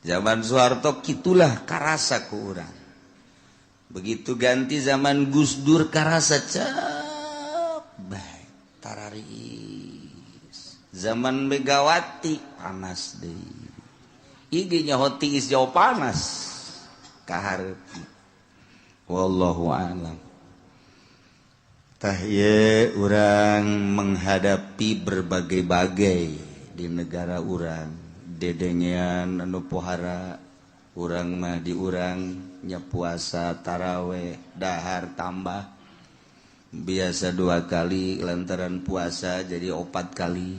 zaman Soeharto kitulah karasa ku urang begitu ganti zaman Gus Dur karasa cep bae tararis zaman Megawati panas deui ieu nya hotiis jauh panas kaharep wallahu a'lam tah ieu urang menghadapi berbagai-bagai di negara urang dedengean anu pohara urang mah di urang nya puasa taraweh dahar tambah biasa 2 kali lantaran puasa jadi 4 kali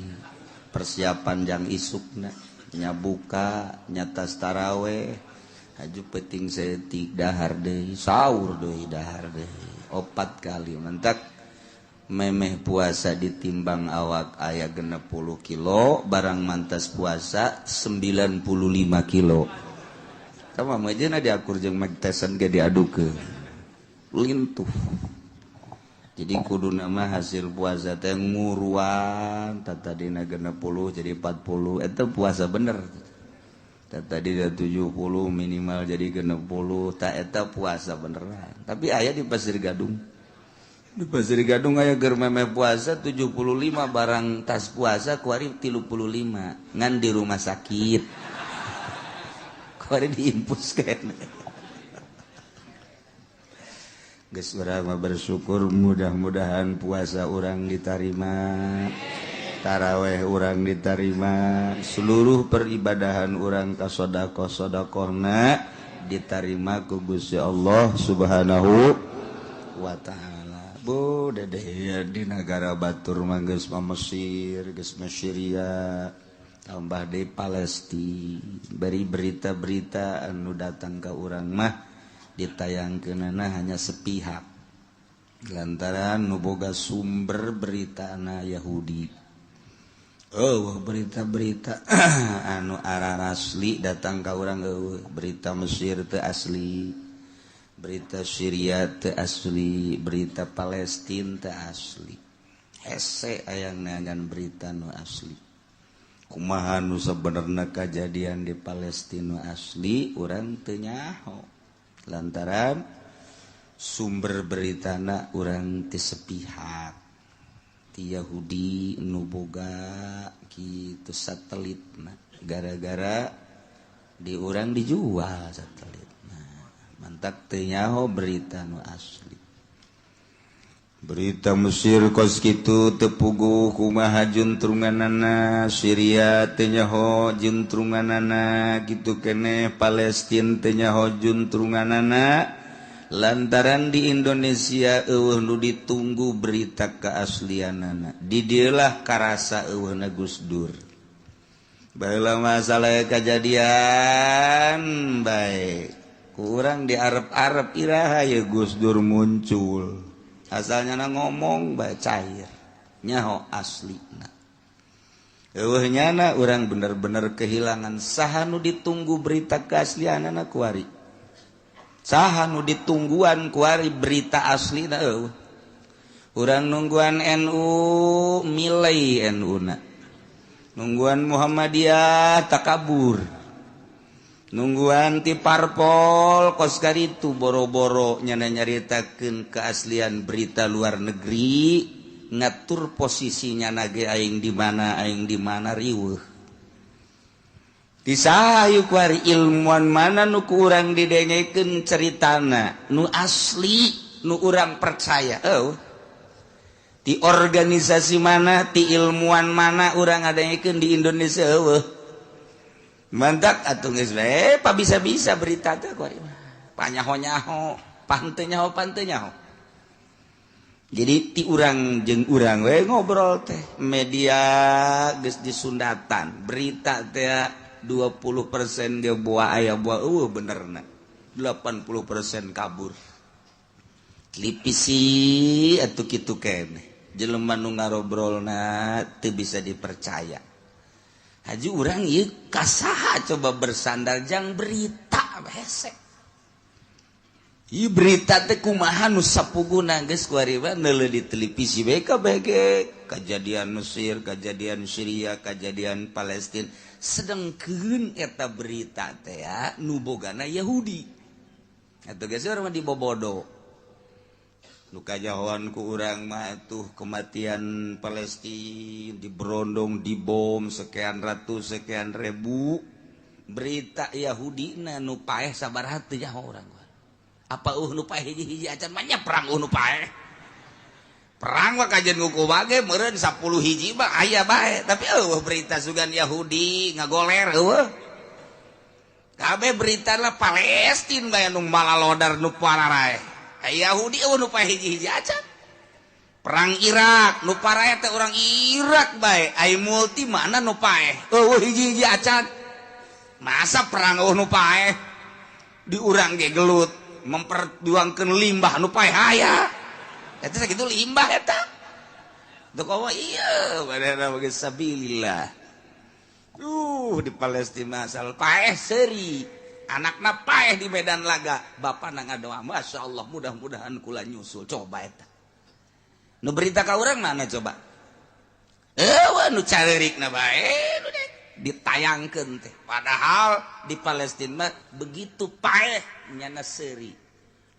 persiapan jang isukna nyabuka nyatas taraweh aju peting setik dahar deui sahur deui dahar deui 4 kali mentak memeh puasa ditimbang awak aya 60 kilo barang mantas puasa 95 kilo sama mejeuna diakur jeung Mike Tyson ge diadukeun lintuh jadi kudu nama hasil puasa teh nguruan tadi 60 jadi 40 eta puasa bener tadi 70 minimal jadi 60 tak eta puasa beneran tapi aya di Pasir Gadung aya keur memeh puasa 75 barang tas puasa kuari 35 ngan di rumah sakit kuari diimpus kene geus urang mah bersyukur mudah-mudahan puasa urang ditarima taraweh urang ditarima seluruh peribadahan urang ka sedekah-sedekahna ditarima ku Gusti Allah Subhanahu wa taala. Bu dedeh di negara batur mah geus Mesir, geus Syria, tambah di Palestina. Beri berita-berita anu datang ka urang mah ditayangkeunana hanya sepihak lantaran nu boga sumber beritana Yahudi berita-berita anu arah asli datang ka urang berita Mesir teu asli berita Syria teu asli berita Palestina teu asli hese ayangna ngan berita nu asli kumaha nu sabenerna kajadian di Palestina asli urang teu nyaho lantaran sumber beritana urang ti sepihak ti Yahudi nu boga kitu satelitna gara-gara di urang dijual satelitna mantak teu nyaho berita nu asli berita Mesir kos kitu teu puguh kumaha juntrunganana Syria teu nyaho juntrunganana kitu keneh Palestina teu nyaho juntrunganana lantaran di Indonesia eueuh nu ditunggu berita keaslianana di dieulah karasa eueuhna Gus Dur baheula masalah kejadian baik kurang di Arab iraha ya Gus Dur muncul asalnya ngomong bae cair nyaho aslina eueuh nyana urang bener-bener kehilangan saha nu ditunggu berita keaslianana kuari saha nu ditungguan kuari berita aslina eueuh urang nungguan NU milai NU na nungguan Muhammadiyah takabur nungguan ti parpol kos kaditu boro-boro nyana nyaritakeun keaslian berita luar negeri ngatur posisinya nage aing di mana riweuh di sahayu kuari ilmuwan mana nu ku urang didengekeun ceritana nu asli nu urang percaya di organisasi mana ti ilmuwan mana urang ngadengekeun di Indonesia mantak atuh geus we pa bisa-bisa berita teh kuari panyaho-nyaho panteu nyaho jadi ti urang jeung urang we ngobrol teh media geus disundatan berita teh 20% ge boa aya boa benerna 80% kabur lipisi atuh kitu keneh jelema nu ngarobrolna teu bisa dipercaya haji urang ieu kasaha coba bersandar jang berita hese ieu berita teh kumaha nu sapuguna geus kuari mah neuleuh di televisi bae kabeh kejadian Mesir kejadian Syria kejadian Palestina sedengkeun eta berita teh nu bogana Yahudi atuh geus urang dibobodo nu kajahoan ku urang mah tuh kematian Palestina diberondong dibom sekian ratus sekian ribu berita Yahudi na nu paeh sabaraha teu nyaho urang apa nu paeh hiji-hiji acan mah nya perang nu paeh perang mah kajen nguku bage meureun 10 hiji mah aya bae tapi berita sugan Yahudi ngagoler kabeh berita lah Palestina bae nu malalodar nu pararae Yahudi nu paeh hiji-hiji acan perang Irak nu parae teh urang Irak bae ai multi mana nu paeh hiji-hiji acan masa perang nu paeh di urang ge gelut memperjuangkeun limbah nu paeh aya eta sakitu limbah eta teu komo iya badana geus sabilillah di Palestina asal paeh seuri anakna paeh di Medan Laga bapana ngadoa Masya Allah mudah-mudahan kula nyusul coba eta nu berita ka urang mana coba nu careureukna bae nu ditayangkeun teh padahal di Palestina begitu paeh nyana seuri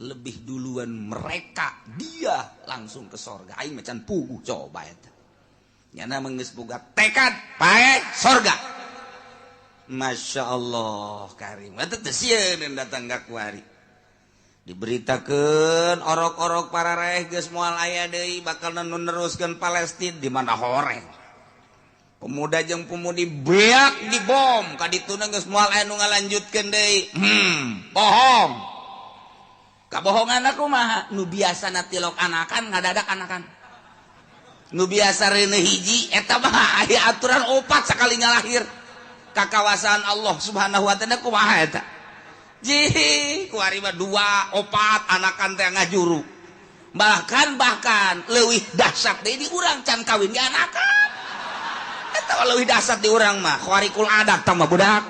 lebih duluan mereka dia langsung ke sorga aing macan puguh coba eta nyana geus boga tekad paeh sorga Masya Allah karim eta teh sieun datang ka kuari diberitakeun orok-orok para raeh geus moal aya deui bakal neruskeun Palestina di mana horeng pemuda jeung pemudi beak dibom ka dituna geus moal aya nu ngalanjutkeun deui bohong kabohonganna kumaha nu biasana tilok anakan ngadadak anakan nu biasa reuneuh hiji eta mah aya aturan 4 sakali ngalahir ka kawasan Allah Subhanahu wa taala kumaha eta jihi kuari mah 2 4 anakan teh ngajuru bahkan leuwih dahsyat deui di urang can kawin di anakan eta leuwih dahsyat di urang mah khariqul adat tah mah budak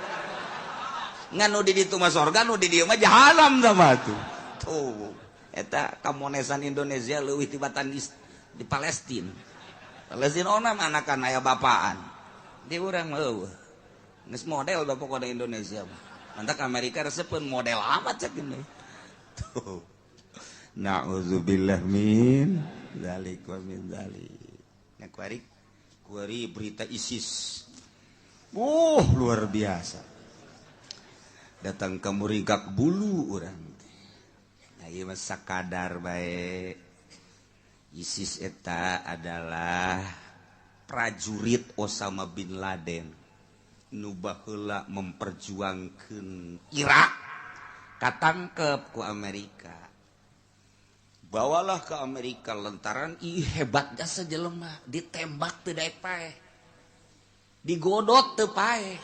ngan nu di ditu mah sorga nu di dieu mah jahanam tah mah tuh eta kamonesan Indonesia leuwih tibatan di Palestina onam anakan aya bapaan di urang mah geus model da pokona Indonesia mah mantak Amerika resepkeun model amat cek ini tuh na'udzubillah min dzalik wa min dzalik nya kuari berita ISIS luar biasa datang ke Murigak bulu urang nah ieu mah sakadar bae ISIS eta adalah prajurit Osama bin Laden nu baheula memperjuangkeun Irak katangkep ku Amerika bawalah ke Amerika lantaran hebatnya sejelema ditembak teu daek paeh digodot teu paeh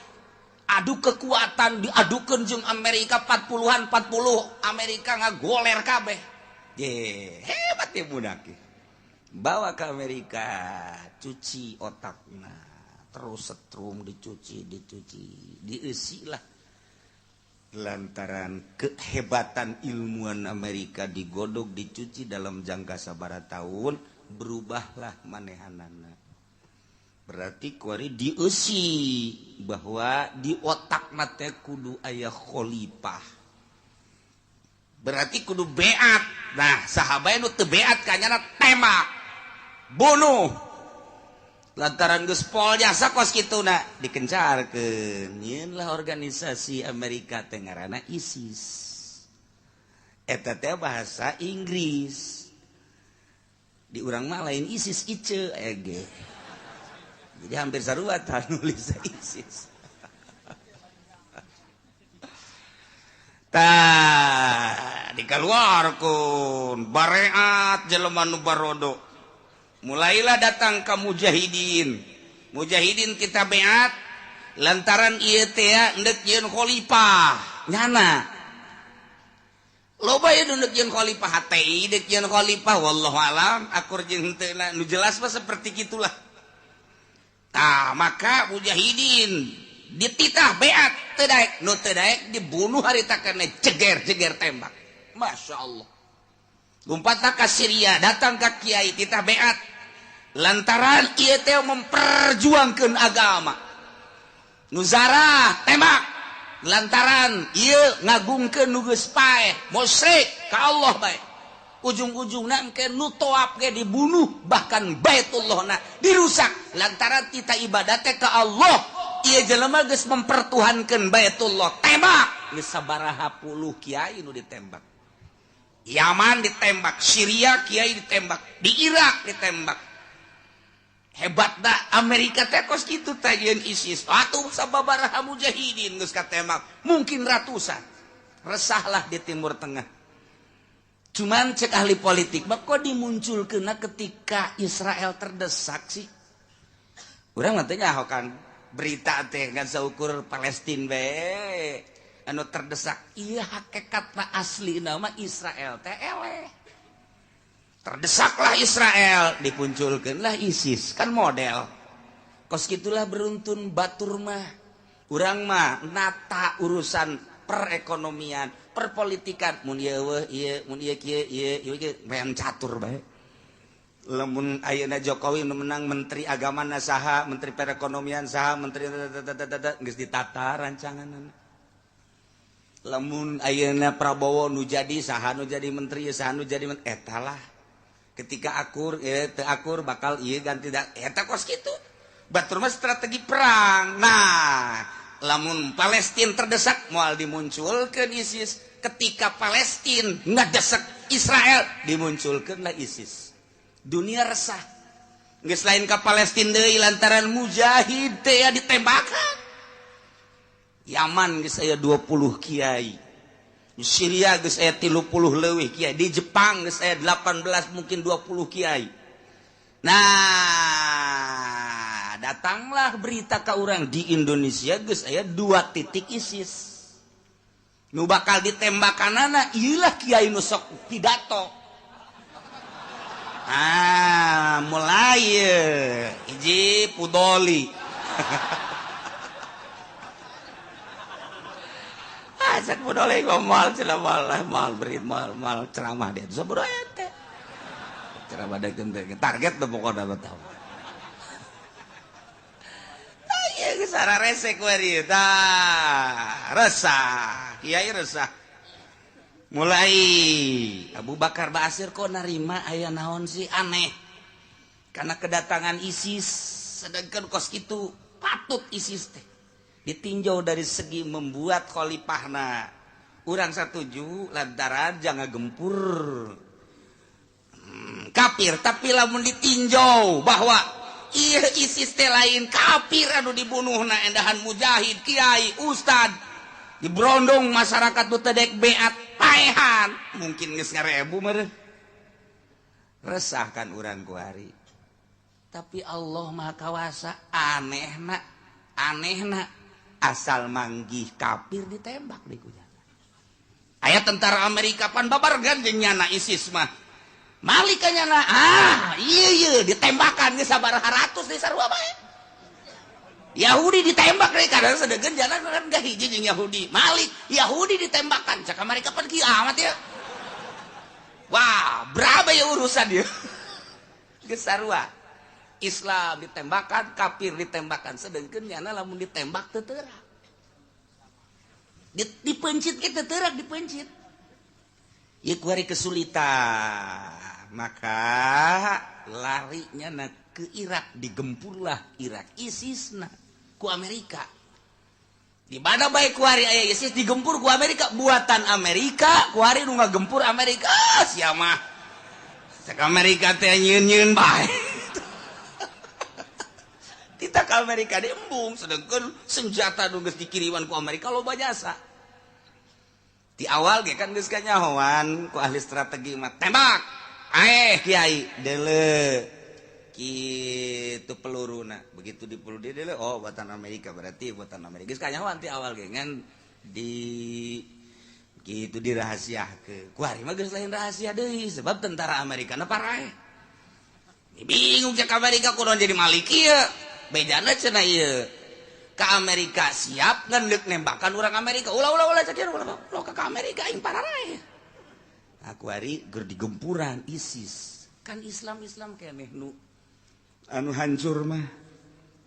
adu kekuatan diadukeun jeung Amerika 40-an 40 Amerika ngagoler kabeh hebat ya budak bawa ke Amerika cuci otakna terus setrum dicuci dieusi lah lantaran kehebatan ilmuwan Amerika digodok dicuci dalam jangka sabaraha tahun berubahlah manehanana berarti kuari dieusi bahwa di otak teh kudu aya khalifah berarti kudu beat nah sahabat nu teu beat kanyana tembak bunuh lantaran geus pol jasa kos kituna dikencarkeun nyeun lah organisasi Amerika teh ngaranna ISIS eta teh bahasa Inggris di urang mah lain ISIS ice ege jadi hampir sarua tah nulis ISIS tah dikaluarkeun bareat jelema nu barodo mulailah datang ke mujahidin kita beat lantaran ieu teh endek yeun khalifah nyana loba ye endek yeun khalifah HTI endek yeun khalifah wallahu alam akur jeung teu nu jelas mah seperti gitulah tah maka mujahidin dititah beat teu daek nu teu daek dibunuh harita kana jeger tembak masyaallah lompatna ka Syria datang ka kiai titah beat lantaran ieu teh memperjuangkeun agama nuzara tembak lantaran ieu ngagungkeun nu geus paeh musyrik ka Allah bae ujung-ujungna engke nu toab ge dibunuh bahkan baitullahna dirusak lantaran kita ibadah teh ka Allah ieu jelema geus mempertuhankeun baitullah tembak geus sabaraha puluh kiai nu ditembak Yaman ditembak Syria kiai ditembak di Irak ditembak hebat dah Amerika teh kos kitu teh yeun ISIS atuh sababaraha mujahidin geus katembak mungkin ratusan resahlah di Timur Tengah cuman cek ahli politik mah kok dimunculkeunna ketika Israel terdesak sih urang mah teh nyahokan berita teh ngan saukur Palestina bae anu terdesak ieu hakikatna aslina mah Israel teh eleh terdesaklah Israel dipunculkeunlah ISIS kan model kos gitulah beruntun batur mah urang mah nata urusan perekonomian perpolitikan mun ieu ieu mun ieu kieu ieu main catur bae lamun ayeuna Jokowi nu menang menteri agama saha menteri perekonomian saha menteri geus ditata rancanganna lamun ayeuna Prabowo nu jadi saha nu jadi menteri saha nu jadi eta lah ketika akur teu akur bakal ieu ganti eta kos kitu batur mah strategi perang nah lamun Palestina terdesak moal dimunculkeun ISIS ketika Palestina ngadesak Israel dimunculkeunlah ISIS dunia resah geus lain ka Palestina deui lantaran mujahid teh ditembakan Yaman geus aya 20 kiai di Syria geus aya 30 leuwih kiai di Jepang geus aya 18 mungkin 20 kiai nah datanglah berita ka urang di Indonesia geus aya 2 titik ISIS nu bakal ditembakanana ieu lah kiai nu sok pidato mulai hiji pudoli Sak bodole ngomong mal berit mal ceramah dia saburo ente ceramah daekeun teh target teh pokona tahu aya geus resek we tah resah kiai resah mulai Abu Bakar Ba'asyir kok narima aya naon sih aneh karena kedatangan ISIS sedangkan kos kitu patut ISIS teh ditinjau dari segi membuat khalifahna urang satuju lantaran jangan gempur kafir tapi lamun ditinjau bahwa ieu ISIS teh lain kafir anu dibunuhna endahan mujahid kiai ustad dibrondong masyarakat nu teu dek beat paehan mungkin geus ngarebu meureun resah kan urang ku hari tapi Allah Maha Kawasa anehna aneh asal manggih kafir ditembak di kunyana. Aya tentara Amerika pan babargan jeung nyana ISIS mah malik ka nyana iya ditembakan ge sabaraha ratus di sarua bae. Yahudi ditembak deui kadang sedegen jalan kan gak hiji jeung Yahudi malik Yahudi ditembakkan cak Amerika pan kieu amat ya. Wah berapa ya urusan dia geus sarua Islam ditembakkan, kafir ditembakkan, sedangkan nyana lamun ditembak teu teurak. Dipencit kita teurak dipencit. Ieu kuari kesulitan. Maka larinya na ke Irak, digempurlah Irak ISIS-na ku Amerika. Di mana bae kuari aya ISIS digempur ku Amerika, buatan Amerika, kuari nu ngagempur Amerika, sia mah. Cek Amerika teh nyieun-nyieun bae. Kita ke Amerika diembung, sedangkan senjata nu geus dikiriman ku Amerika loba jasa. Di awal ge kan geus kanyahoan ku ahli strategi mah tembak. Kiai deuleu kitu peluruna. Begitu dipeluru dia deuleu oh buatan Amerika berarti buatan Amerika. Geus kanyahoan ti awal ge ngan di kitu dirahasiakeun. Ku ari mah geus lain rahasia deui sebab tentara Amerika na parae. Bingung cek Amerika kudu jadi malik ieu. Bedana cenah ieu ka Amerika siap ngendek nembakan orang Amerika ulah cek ulah ka Amerika aing pararae aku ari ger digempuran ISIS kan Islam keneh nu anu hancur mah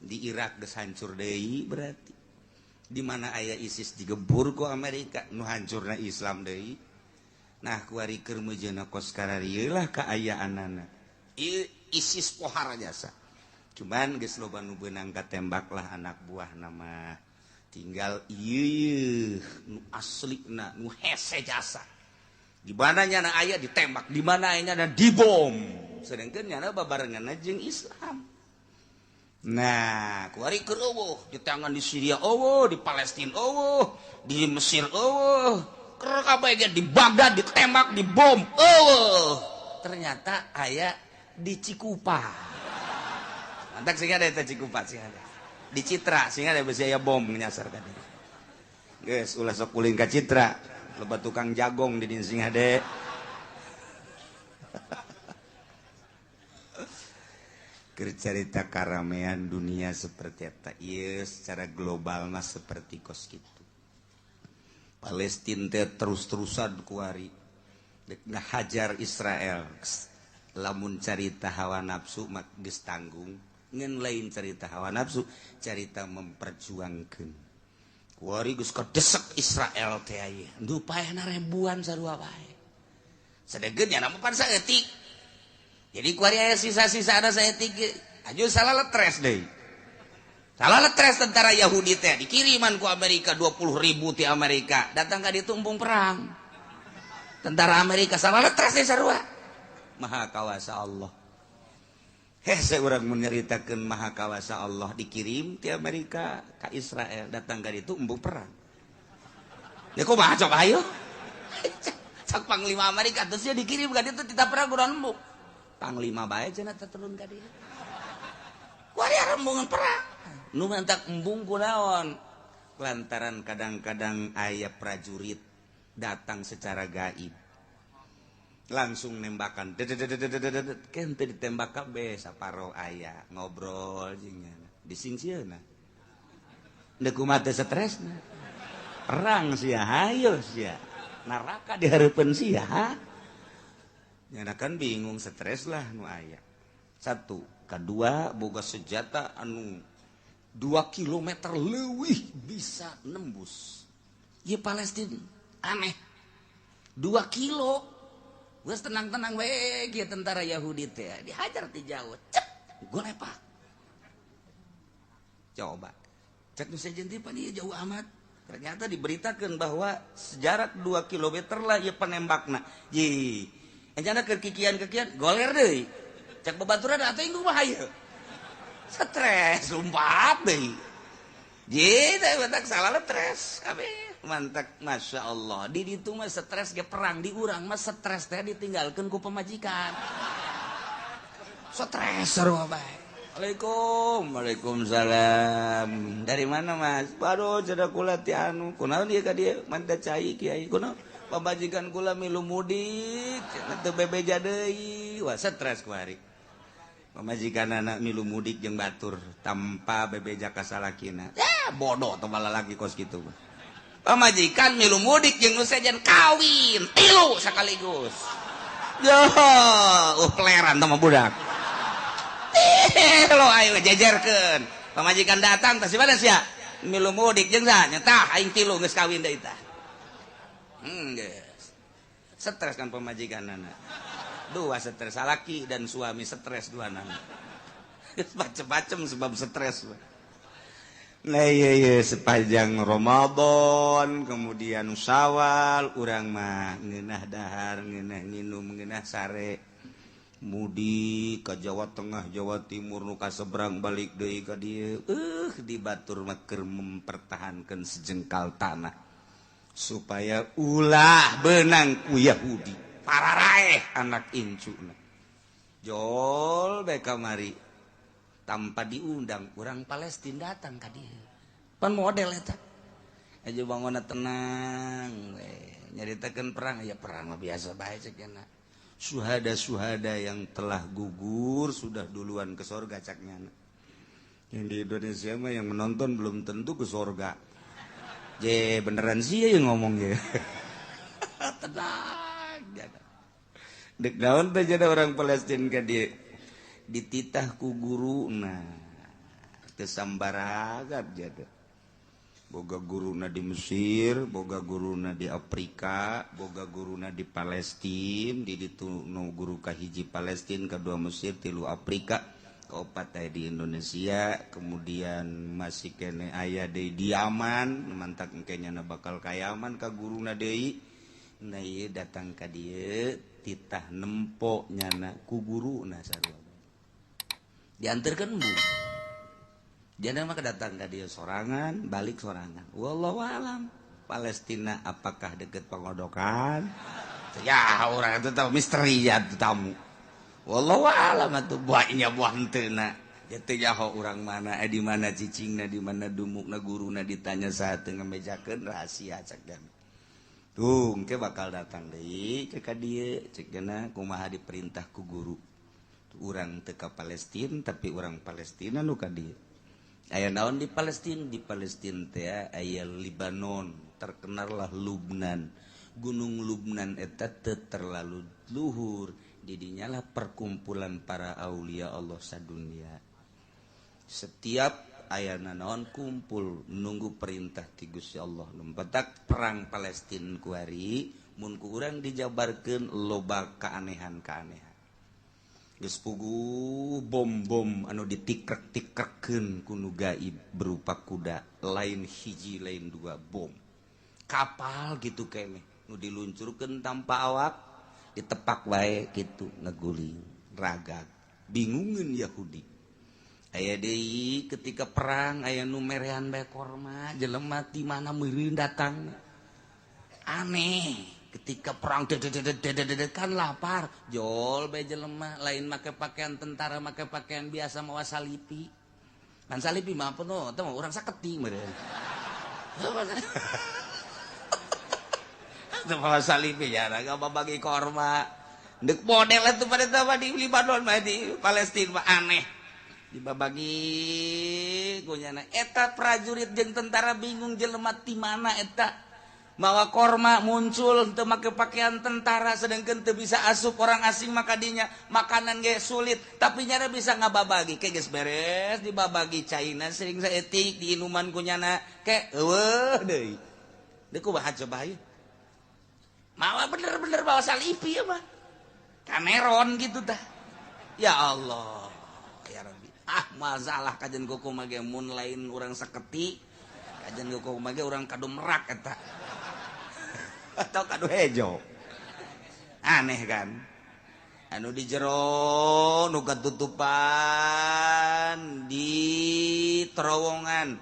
di Irak geus hancur deui berarti di mana aya ISIS digempur ku Amerika nu hancurna Islam deui nah ku ari keur meujeuna kos kararieu lah kaayaanana ieu ISIS pohara jasa. Cuman geus loba nu beunang katembaklah anak buah nama tinggal ieu nu aslina nu hese jasa di mana nyana aya ditembak di mana aya nyana dibom sedengkeun nyana babarenganna jeung Islam. Nah kuari keur eueuh di tangan di Syria eueuh di Palestina eueuh di Mesir eueuh keur kabeh ge di Baghdad ditembak dibom eueuh ternyata aya di Cikupa. Mantak sehingga ada itu Cikupa sih ada. Di Citra sehingga ada biasanya bom menyasar tadi. Guys, ulah sok ulin ka Citra. Loba tukang jagong di sing ada. Cerita karamean dunia seperti eta ieu secara global mah seperti kos kitu. Palestina teh terus-terusan kuari dek ngahajar Israel. Lamun carita hawa nafsu mak geus tanggung. Ngan lain cerita hawa nafsu cerita memperjuangkan kuari geus kadesek Israel teh aya nu paehna ribuan sarua bae sadegeun nya mah pan saeutik jadi kuari aya sisa-sisa ada saeutik aju salah letres deui salah letres tentara Yahudi teh dikiriman ku Amerika 20.000 ti Amerika datang ka ditu embung perang tentara Amerika salah letres deui sarua maha kawasa Allah. Saya orang menceritakan maha kawasa Allah dikirim di Amerika ke Israel datang dari itu embung perang. Ya kok maha coba ayo. Cak panglima Amerika terus dia dikirim ke itu tidak perang kurang embung. Panglima bae cenah turun ka dieu. Kuari embungan perang. Nu mantak embung kunaon? Lantaran kadang-kadang aya prajurit datang secara gaib. Langsung nembakan kente ditembak kabeh saparo aya ngobrol jeung disingcieuna deuk kumaha teh stresna perang sia hayo sia neraka dihareupeun sia nyana kan bingung stres lah nu aya satu kadua boga senjata anu 2 kilometer leuwih bisa nembus ieu Palestina aneh 2 kilo geus tenang-tenang we kieu tentara Yahudi teh dihajar ti jauh cep golepak coba cek nu sejen ti pan ieu jauh amat ternyata diberitakeun bahwa sejarak 2 kilometer lah ieu penembakna ji enjana keur kikian goler deui cek babaturan atuh ingkung mah hayu stres lumpat deui ji teh batak salah letres kabeh mantak masya Allah di ditu mah stres ge perang di urang mah stres teh ditinggalkeun ku pemajikan stres sarua bae Waalaikumsalam. Dari mana Mas? Baru jadi kula ti anu. Kunaon dia ka dia manta cai kiai. Kunaon? Pamajikan kula milu mudik. Teu bebeja deui. Wah stres ku hari. Pamajikan anak milu mudik jeung batur tanpa bebeja ka salakina. Bodoh teu lalaki kos kitu. Pamajikan milu mudik jeung nu sejen kawin. 3 sakaligus. Yo, peleran sama budak. Lo ayo jajarkan pamajikan datang tas mana sih ya milu mudik jeung nya tah aing 3 geus kawin deui tah geus stres kan pamajikan anak 2 stres salaki dan suami stres 2 anak macem-macem sebab stres nah iya sepanjang Ramadan kemudian Syawal urang mah ngeunah dahar ngeunah nginum ngeunah sare mudi ke Jawa Tengah Jawa Timur nu kaseberang balik deui ka dieu di batur mah keur mempertahankan sejengkal tanah supaya ulah benang ku Yahudi pararaeh anak incuna jol bae kamari tanpa diundang urang Palestina datang ka dieu pan model eta aja bangona tenang we nyaritakeun perang ya perang mah biasa bae cenah suhada-suhada yang telah gugur sudah duluan ke sorga caknya. Yang di Indonesia mah yang menonton belum tentu ke sorga. Beneran sih ya yang ngomong ya. Tenang. Dek daun teh jadi orang Palestina ka dia dititah ku guru nah kesambaragat jadi. Boga guruna di Mesir, boga guruna di Afrika, boga guruna di Palestina, di ditu no guru kahiji Palestina, kedua Mesir, 3 Afrika, keopat aya di Indonesia, kemudian masih kene aya di Yaman, mantak engkenya na bakal ka Yaman ka guruna deui. Nah ieu datang ka dieu titah nempo nyana ku guruna sarua. Dianterkeun bu. Jangan mah kedatang ke dia sorangan, balik sorangan. Wallahu alam. Palestina apakah dekat pengodokan? Ya orang itu tahu misteri ya itu tamu. Wallahu alam atuh buahnya buah henteu Jatuh nyaho orang mana, di mana cicingna, di mana dumukna guruna ditanya saat ngamejakeun rahasia cek dan. Tuh, engke bakal datang deui ke ka dieu cekna kumaha diperintah ku guru. Urang teu ka Palestina tapi urang Palestina nu ka dieu. Aya naon di Palestina teh aya Libanon terkenallah Lubnan gunung Lubnan eta teu terlalu luhur didinya lah perkumpulan para aulia Allah sadunia setiap aya naon kumpul nunggu perintah ti Gusti Allah nempetak perang Palestina ku ari mun ku urang dijabarkeun loba keanehan-keanehan geus puguh bom-bom anu ditikrek-tikrekeun ku nu gaib berupa kuda lain hiji lain 2 bom kapal gitu keneh nu diluncurkeun tanpa awak ditepak wae kitu ngaguling ragag bingungeun Yahudi aya deui ketika perang aya nu merehan bae korma jelema ti mana meureun datang aneh ketika perang kan lapar jol bae jelema lain make pakaian tentara make pakaian biasa mawa salipi kan salipi mah apa no teh urang saketi meureun teu mawa salipi ya enggak babagi korma deuk model atuh pada teh di Libanon mah di Palestina mah aneh dibabagi kunyana eta prajurit jeung tentara bingung jelema ti mana eta mawa korma muncul teu make pakaian tentara sedangkeun teu bisa asup orang asing maka dinya makanan ge sulit tapi nyana bisa ngababagi ke geus beres dibabagi caina sering saeutik di inuman kunyana ke eueuh deui deuk kumaha coba ieu mawa bener-bener bawa salipi ya mah Cameron gitu tah ya Allah ya Rabbi masalah kajen kuku mah ge mun lain urang saketi kajen kuku mah ge urang kadu merak eta atau kado hejo aneh kan anu di jero nu katutupan di terowongan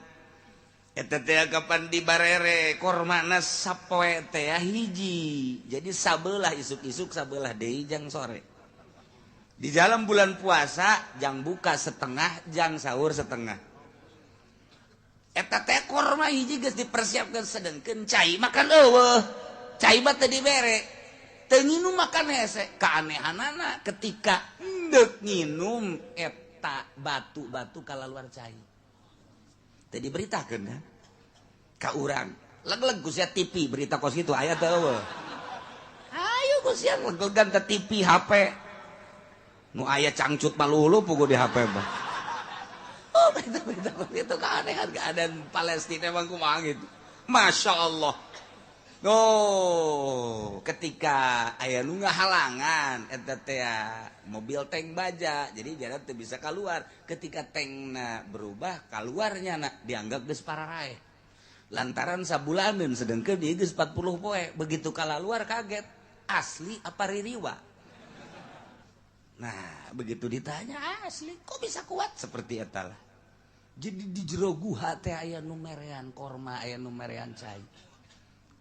eta teh kapan di barere kormana sapoe teh hiji jadi sabelah isuk-isuk sabelah deui jang sore di dalam bulan puasa jang buka setengah jang sahur setengah eta teh korma hiji geus dipersiapkan sedengkeun cai makan eueuh cai mah teu dibere teu nginum makan hese keanehanana ketika hendeuk nginum eta batu-batu kalaluar cai teu diberitakeun ya ka urang leg-leg ku sia TV berita kos kitu aya teu eueuh ayo ku sia leg-legan teh TV HP nu aya cangcut malulu pugu di HP mah oh berita itu keanehan keadaan Palestina emang kumaha gitu Masya Allah. Oh, ketika aya nu ngahalangan eta teh mobil tank baja, jadi jalan teu bisa keluar. Ketika tankna berubah, keluarnya dianggap geus pararae. Lantaran sabulaneun sedengkeun ieu geus 40 poe, begitu kalaluar kaget. Asli apa ririwa? Nah, begitu ditanya asli, kok bisa kuat seperti eta lah. Jadi di jero guha teh aya nu merean korma, aya nu merean cai.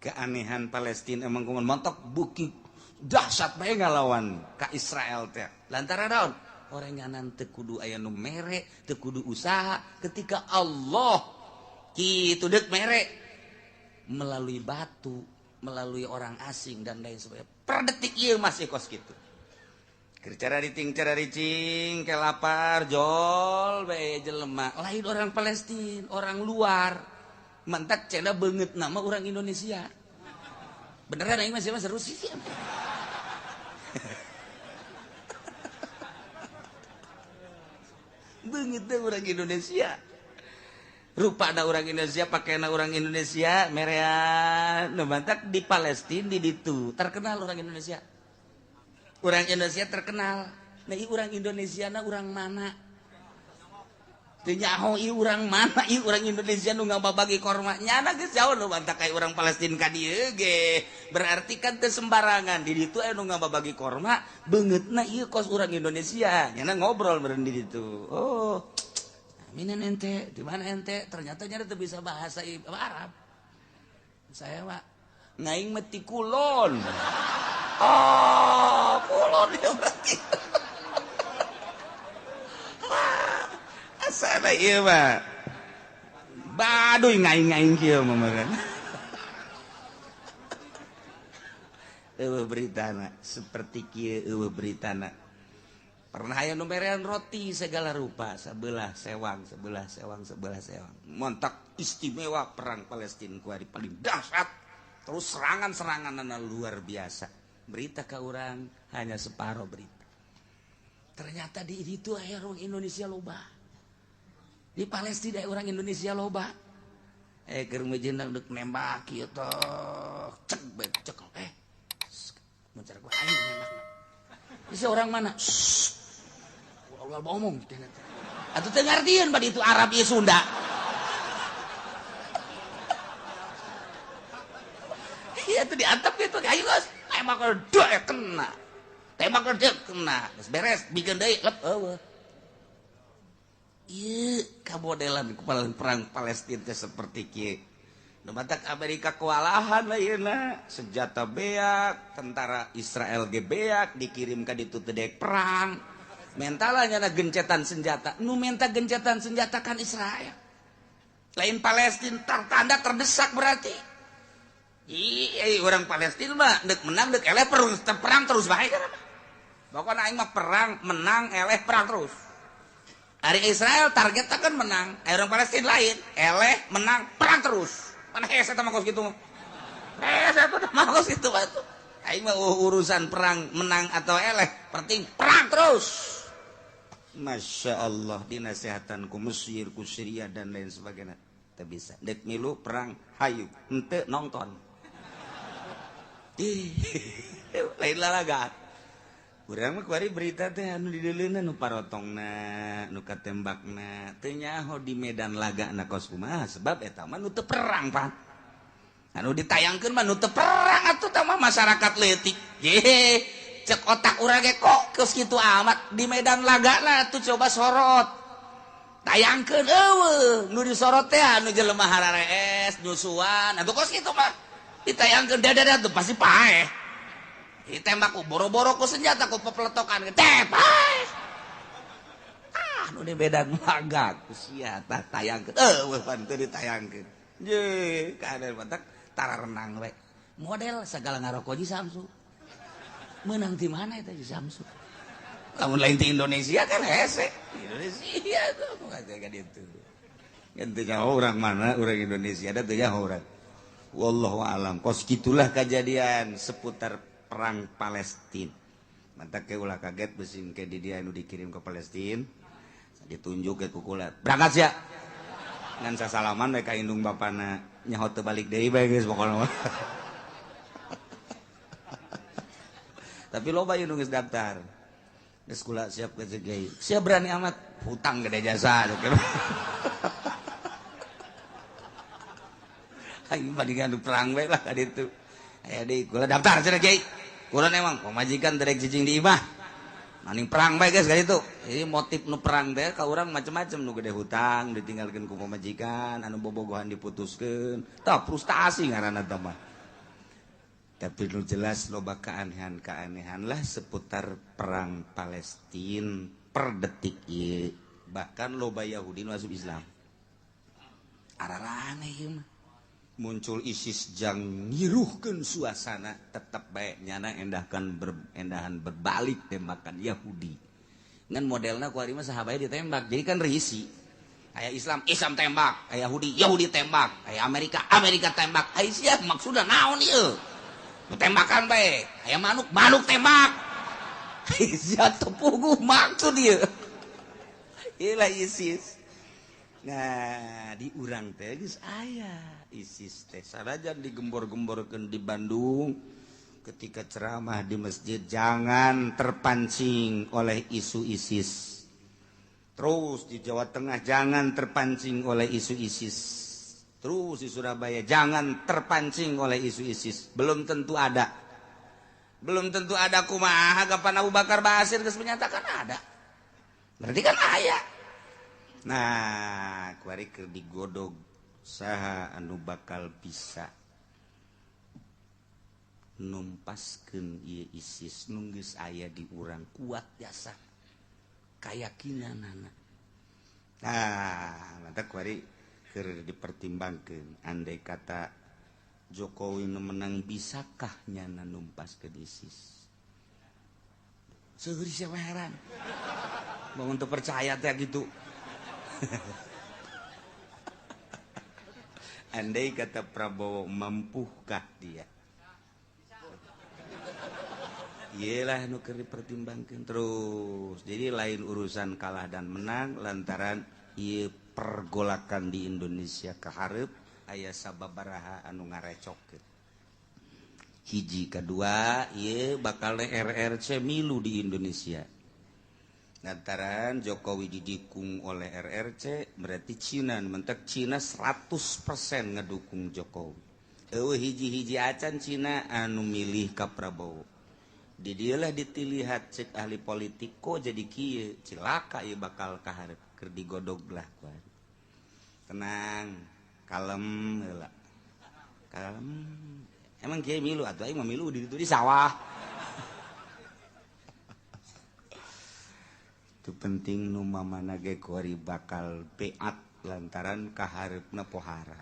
Keanehan Palestina emang kumaha montok buki dahsyat bae ngalawan ka Israel teh. Lantaran naon? Orenganan teu kudu aya nu mere, teu kudu usaha ketika Allah kitu deuk mere melalui batu, melalui orang asing dan lain sebagainya. Per detik ieu masih kos kitu. Cara ricing ke lapar jol bae jelema lain orang Palestina, orang luar. Mantak cena banget nama orang Indonesia. Beneran aing masih seru sih. Banget deh orang Indonesia. Rupa ada orang Indonesia, pakaian orang Indonesia, merean. Nah, mantak di Palestina di ditu terkenal orang Indonesia. Orang Indonesia terkenal. Nah, i orang Indonesia na orang mana? Teu nyaho ieu urang mana ieu urang Indonesia nu ngababagi korma nyana geus jauh nu bantah kayak urang Palestina ka dieu ge berarti kan teu sembarangan di ditu aya nu ngababagi korma beungeutna ieu kos urang Indonesia nyana ngobrol beureun di ditu oh minan ente di mana ente ternyata nyana teu bisa bahasa Arab saya mah ngaing meti kulon oh kulon ya berarti sana ieu mah baduy ngaing-ngaing kieu mah kan eueuh beritana seperti kieu eueuh beritana pernah aya nu merean roti segala rupa sebelah sewang montak istimewa perang Palestina kuari paling dahsyat terus serangan-seranganna luar biasa berita ka urang hanya separuh berita ternyata di itu aya orang Indonesia loba di Palestina orang Indonesia loba keur mejeunang deuk nembak kieu toh cek mencar gua aing nembakna bisa orang mana ulah ngomong atuh teu ngartieun bade itu Arab ieu Sunda iya tuh diantep gitu ayo geus tembak deuh kena tembak deuh kena geus beres bikin deui lep eueuh iya kamodelan kepala perang Palestina seperti kieu nu batak Amerika kewalahan layeuna senjata beak tentara Israel ge beak dikirim ka ditu teu daek perang mentalnya na gencetan senjata nu menta gencetan senjata kan Israel lain Palestina tertanda terdesak berarti iya orang Palestina mah deuk menang deuk eleh perang terus bae kan pokona aing mah perang menang eleh perang terus. Hari Israel targetnya kan menang, orang Palestina lain, eleh menang perang terus. Mana hese mah kos kitu? Hese mah kos kitu batu. Aing mah urusan perang menang atau eleh, penting perang terus. Masya Allah dinasehatan ku Mesir, ku Syria dan lain sebagainya. Teu bisa. Dek milu perang hayu, henteu nonton. Lain lalagat. Urang mah kuari berita teh anu dideuleuna nu parotongna, nu katembakna, teu nyaho di medan lagana kos kumaha sebab eta mah nu teu perang, Pak. Anu ditayangkeun mah nu teu perang atuh tah mah masyarakat leutik. Ye, cek otak urang ge kok geus kitu amat di medan lagana tuh coba sorot. Tayangkeun eueuh, nu disorot teh anu jelema hararees, nyusuan, atuh kos kitu mah ditayangkeun dadada tuh pasti paeh. ditembak ku boro-boro ku senjata ku pepletokan nu beda magak ku sia tayangkeun pan teu ditayangkeun je kader batak tara renang we model segala ngaroko Ji Samsu menang di mana eta Ji Samsu lamun lain di Indonesia kan hese Indonesia tuh kayak gitu ente nyaho urang mana urang Indonesia ada teu nyaho urang wallahu alam kos gitulah kejadian seputar perang Palestina mantap ke ulah kaget beusin ke di dia anu dikirim ke Palestina ditunjuk ke kukulat berangkat ya ngan sasalaman we ka indung bapana nyaho teu balik deui bae geus pokona tapi loba ieu nu geus daftar geus kula siap ke segei siap berani amat hutang gede jasa aing bandingan perang we lah ka ditu aya deui kula daftar cenah Kiai kula emang pamajikan derek cicing di imah maning perang bae guys kali itu jadi motif nu perang teh ka urang macam-macam nu gede hutang ditinggalkeun ku pamajikan anu bobogohan diputuskeun tah frustasi ngaranna teh mah tapi nu jelas loba keanehan-keanehan lah seputar perang Palestina per detik ieu bahkan loba Yahudi nu asup Islam ararane ieu mah muncul ISIS jang ngiruhkeun suasana tetep bae nyana endahan berbalik tembakan Yahudi ngan modelna ku ari mah saha bae ditembak jadi kan risi aya Islam tembak aya Yahudi tembak aya Amerika tembak aya sia maksudna naon ieu tembakan bae aya manuk tembak sia tepuguh maksud ieu ieu ISIS nah di urang teh geus aya ISIS teh sanajan digembor-gemborkeun di Bandung ketika ceramah di masjid jangan terpancing oleh isu ISIS terus di Jawa Tengah jangan terpancing oleh isu ISIS terus di Surabaya jangan terpancing oleh isu ISIS belum tentu ada kumaha kapan Abu Bakar Basir geus menyatakan ada berarti kan aya nah kuari keur digodog saha anu bakal bisa numpaskeun ieu ISIS nu geus aya di urang kuat jasa kayakinanana nah mantap kuari keur dipertimbangkeun andai kata Jokowi nu menang bisakah nyana numpaskeun ISIS seueur sia heran bangun teu percaya teh gitu andai kata Prabowo mampukah dia iyalah nu keur dipertimbangkeun terus jadi lain urusan kalah dan menang lantaran ieu pergolakan di Indonesia kahareup aya sababaraha anu ngarecokeun hiji kadua ieu bakal RRC milu di Indonesia lantaran Jokowi didukung oleh RRC berarti Cina mentek Cina 100% ngedukung Jokowi hiji-hiji acan Cina anu milih ka Prabowo di dieulah ditilihat cek ahli politik kok jadi kieu cilaka ieu bakal kaharep keur digodog lah kuari tenang kalem heula kalem emang kieu milu atuh aing mah milu di ditu di sawah itu penting nu mamana ge kuari bakal peat lantaran kahareupna pohara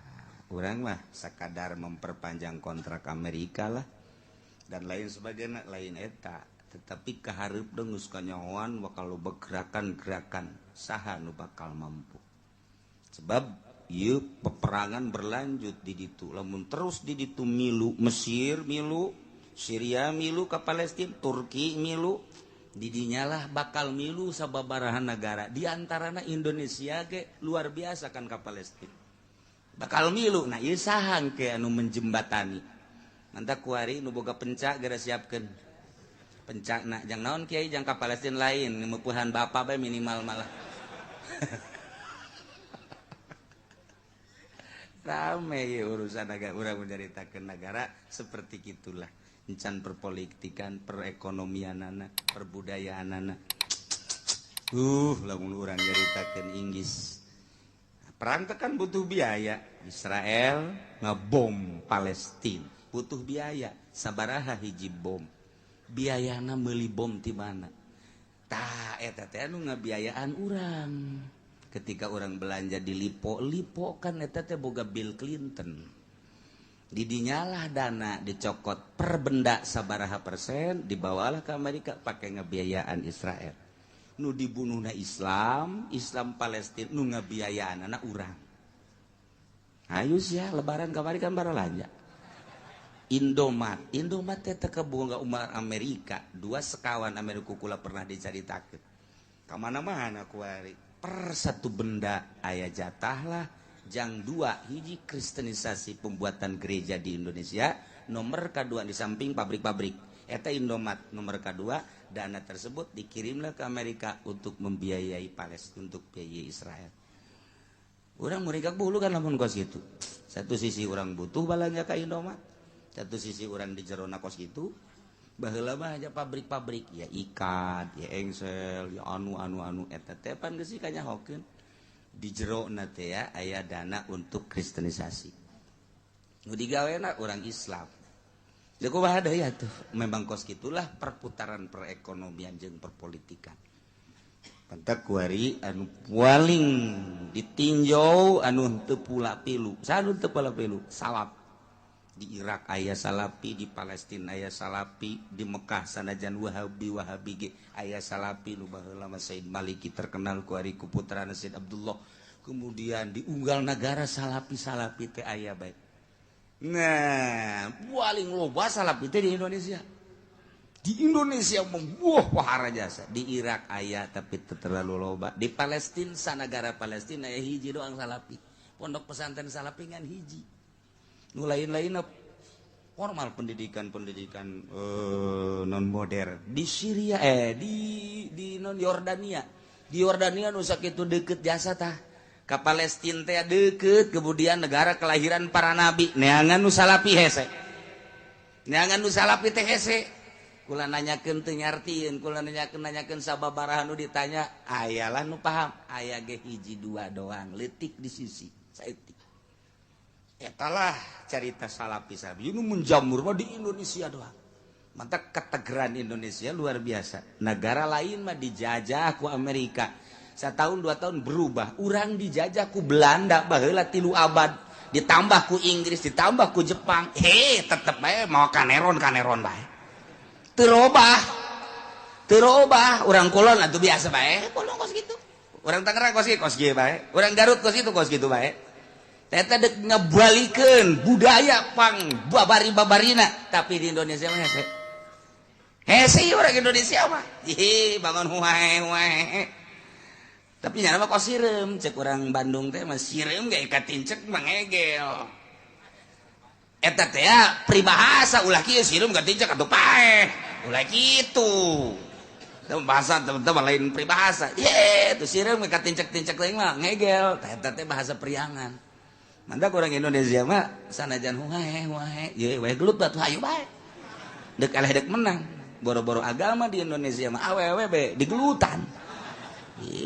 urang mah sakadar memperpanjang kontrak Amerika lah dan lain sebagainya lain eta tetapi kahareup geus kanyahoan bakal loba gerakan-gerakan saha nu bakal mampu sebab ieu peperangan berlanjut di ditu lamun terus di ditu milu Mesir milu Syria milu ka Palestina Turki milu didinya lah bakal milu sababaraha negara diantarana Indonesia ge luar biasa kan ka Palestina bakal milu nah ieu saha ke anu menjembatani mantap kuari nu boga pencak gara siapkeun pencakna jang naon kiai jang ka Palestina lain ngemupuhan bapa bae minimal malah rame ya urusan agak urang menceritakeun negara seperti gitulah encan perpolitikan, perekonomian anak, perbudayaan anak. Lamun urang nyaritakeun Inggris. Perang teh kan butuh biaya. Israel ngebom Palestina, butuh biaya. Sabaraha hiji bom. biayana meuli bom di mana tah eta teh anu ngabiayaan urang ketika orang belanja di lipo kan eta teh boga Bill Clinton didinyalah dana dicokot per benda sabaraha persen dibawalah ke Amerika pakai ngabiayaan Israel nu dibunuhna Islam Palestina nu ngabiayaan anak urang ayus ya lebaran kamari kan baralanja Indomat teh kebunga umat Amerika 2 sekawan Amerika kula pernah dicaritakeun ka mana-mana kuari per satu benda aya jatah lah jang 2 hiji kristenisasi pembuatan gereja di Indonesia nomor kedua di samping pabrik-pabrik eta Indomat nomor kedua dana tersebut dikirimlah ke Amerika untuk membiayai Palestina untuk biayai Israel urang mereka bulu kan lamun kos gitu satu sisi orang butuh balanja ka Indomat satu sisi orang di jerona kos gitu baheula mah aja pabrik-pabrik ya ikat ya engsel ya anu eta teh pan geus kanyahokeun di jerona teh ya aya dana untuk kristenisasi nu digawena orang Islam da kumaha deui atuh memang kos gitulah perputaran perekonomian jeung perpolitikan pantak kuari anu paling ditinjau anu teu pula pilu sanu teu pula pilu salap di Irak aya salapi di Palestina aya salapi di Mekah sanajan Wahabi ge aya salapi nu baheula mah Said Maliki terkenal ku ari ku putrana Said Abdullah kemudian di unggal negara salapi teh aya bae nah paling loba salapi teh di Indonesia membuah pahara jasa di Irak aya tapi teu terlalu loba di Palestina sanagara Palestina aya hiji doang salapi pondok pesantren salapi ngan hiji nu lain-lain formal pendidikan non modern di Syria di non Yordania nu sakitu deukeut jasa tah ka Palestina teh deukeut kemudian negara kelahiran para nabi neangan nu salapi hese kula nanyakeun teu nyartieun kula nanyakeun sababaraha nu ditanya ayalah nu paham aya ge hiji 2 doang leutik di sisi saeutik etalah cerita salapi nu menjamur mah di Indonesia doang. Mantap ketegeran Indonesia luar biasa. Negara lain mah dijajah ku Amerika. 1 tahun 2 tahun berubah. Urang dijajah ku Belanda baheula 3 abad. Ditambah ku Inggris, ditambah ku Jepang. Tetep bae mau kaneron bae. Teu robah. Urang kulon atuh biasa bae. Kulon kos gitu. Urang Tangerang kos kieu bae. Urang Garut kos gitu bae. Eta dek ngebalikeun budaya pang babari-babarina tapi di Indonesia mah hese orang Indonesia mah bangun huae tapi nya mah kos sireum cek urang Bandung teh mah sireum ge katincek mangegel eta teh pribahasa ulah kieu sireum katincek atuh paeh ulah kitu bahasa teman-teman lain pribahasa tuh sireum ge katincek-tincek teh mah ngegel eta teh bahasa priangan. Mandak orang Indonesia mah sanajan huae ye we gelut batu hayu bae dek eleh dek menang boro-boro agama di Indonesia mah awewe be digelutan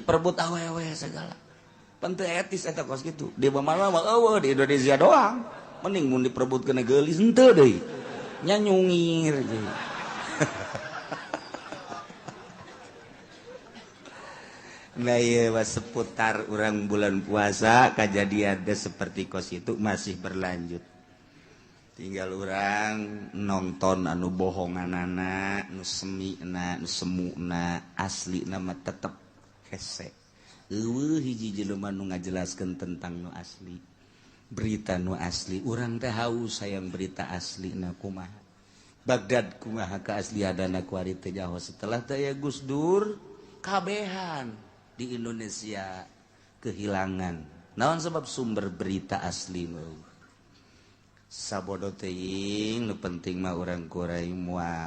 perebut awewe segala penteu etis eta kos kitu di mana mah eueuh di Indonesia doang mending mun diperebutkeun geulis henteu deui nya nyungir nah iya seputar orang bulan puasa kejadian seperti kos itu masih berlanjut tinggal orang nonton anu bohongan anak nu semina nu semuna asli nama tetep hese hiji jelema nu ngajelaskeun tentang nu asli berita nu asli urang teh haus sayang berita asli na kumaha Bagdad kumaha keaslianana ku ari teh nyaho setelah teh ya Gus Dur kabehan di Indonesia kehilangan naon sebab sumber berita asli sabodo teuing nu penting mah urang kurai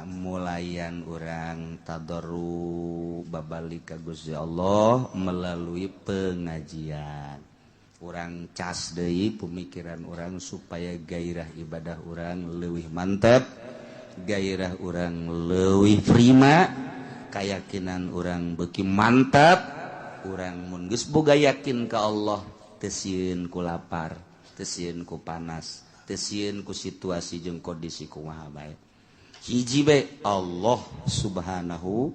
mulayan urang tadarru babalik ka Gusti Allah melalui pengajian urang cas deui pemikiran urang supaya gairah ibadah urang leuwih mantep gairah urang leuwih prima keyakinan urang beuki mantap urang mun geus boga yakin ka Allah teu sieun ku lapar teu sieun ku panas teu sieun ku situasi jeung kondisi kumaha bae hiji be Allah subhanahu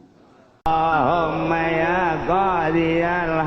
Allahumma ya qadiyal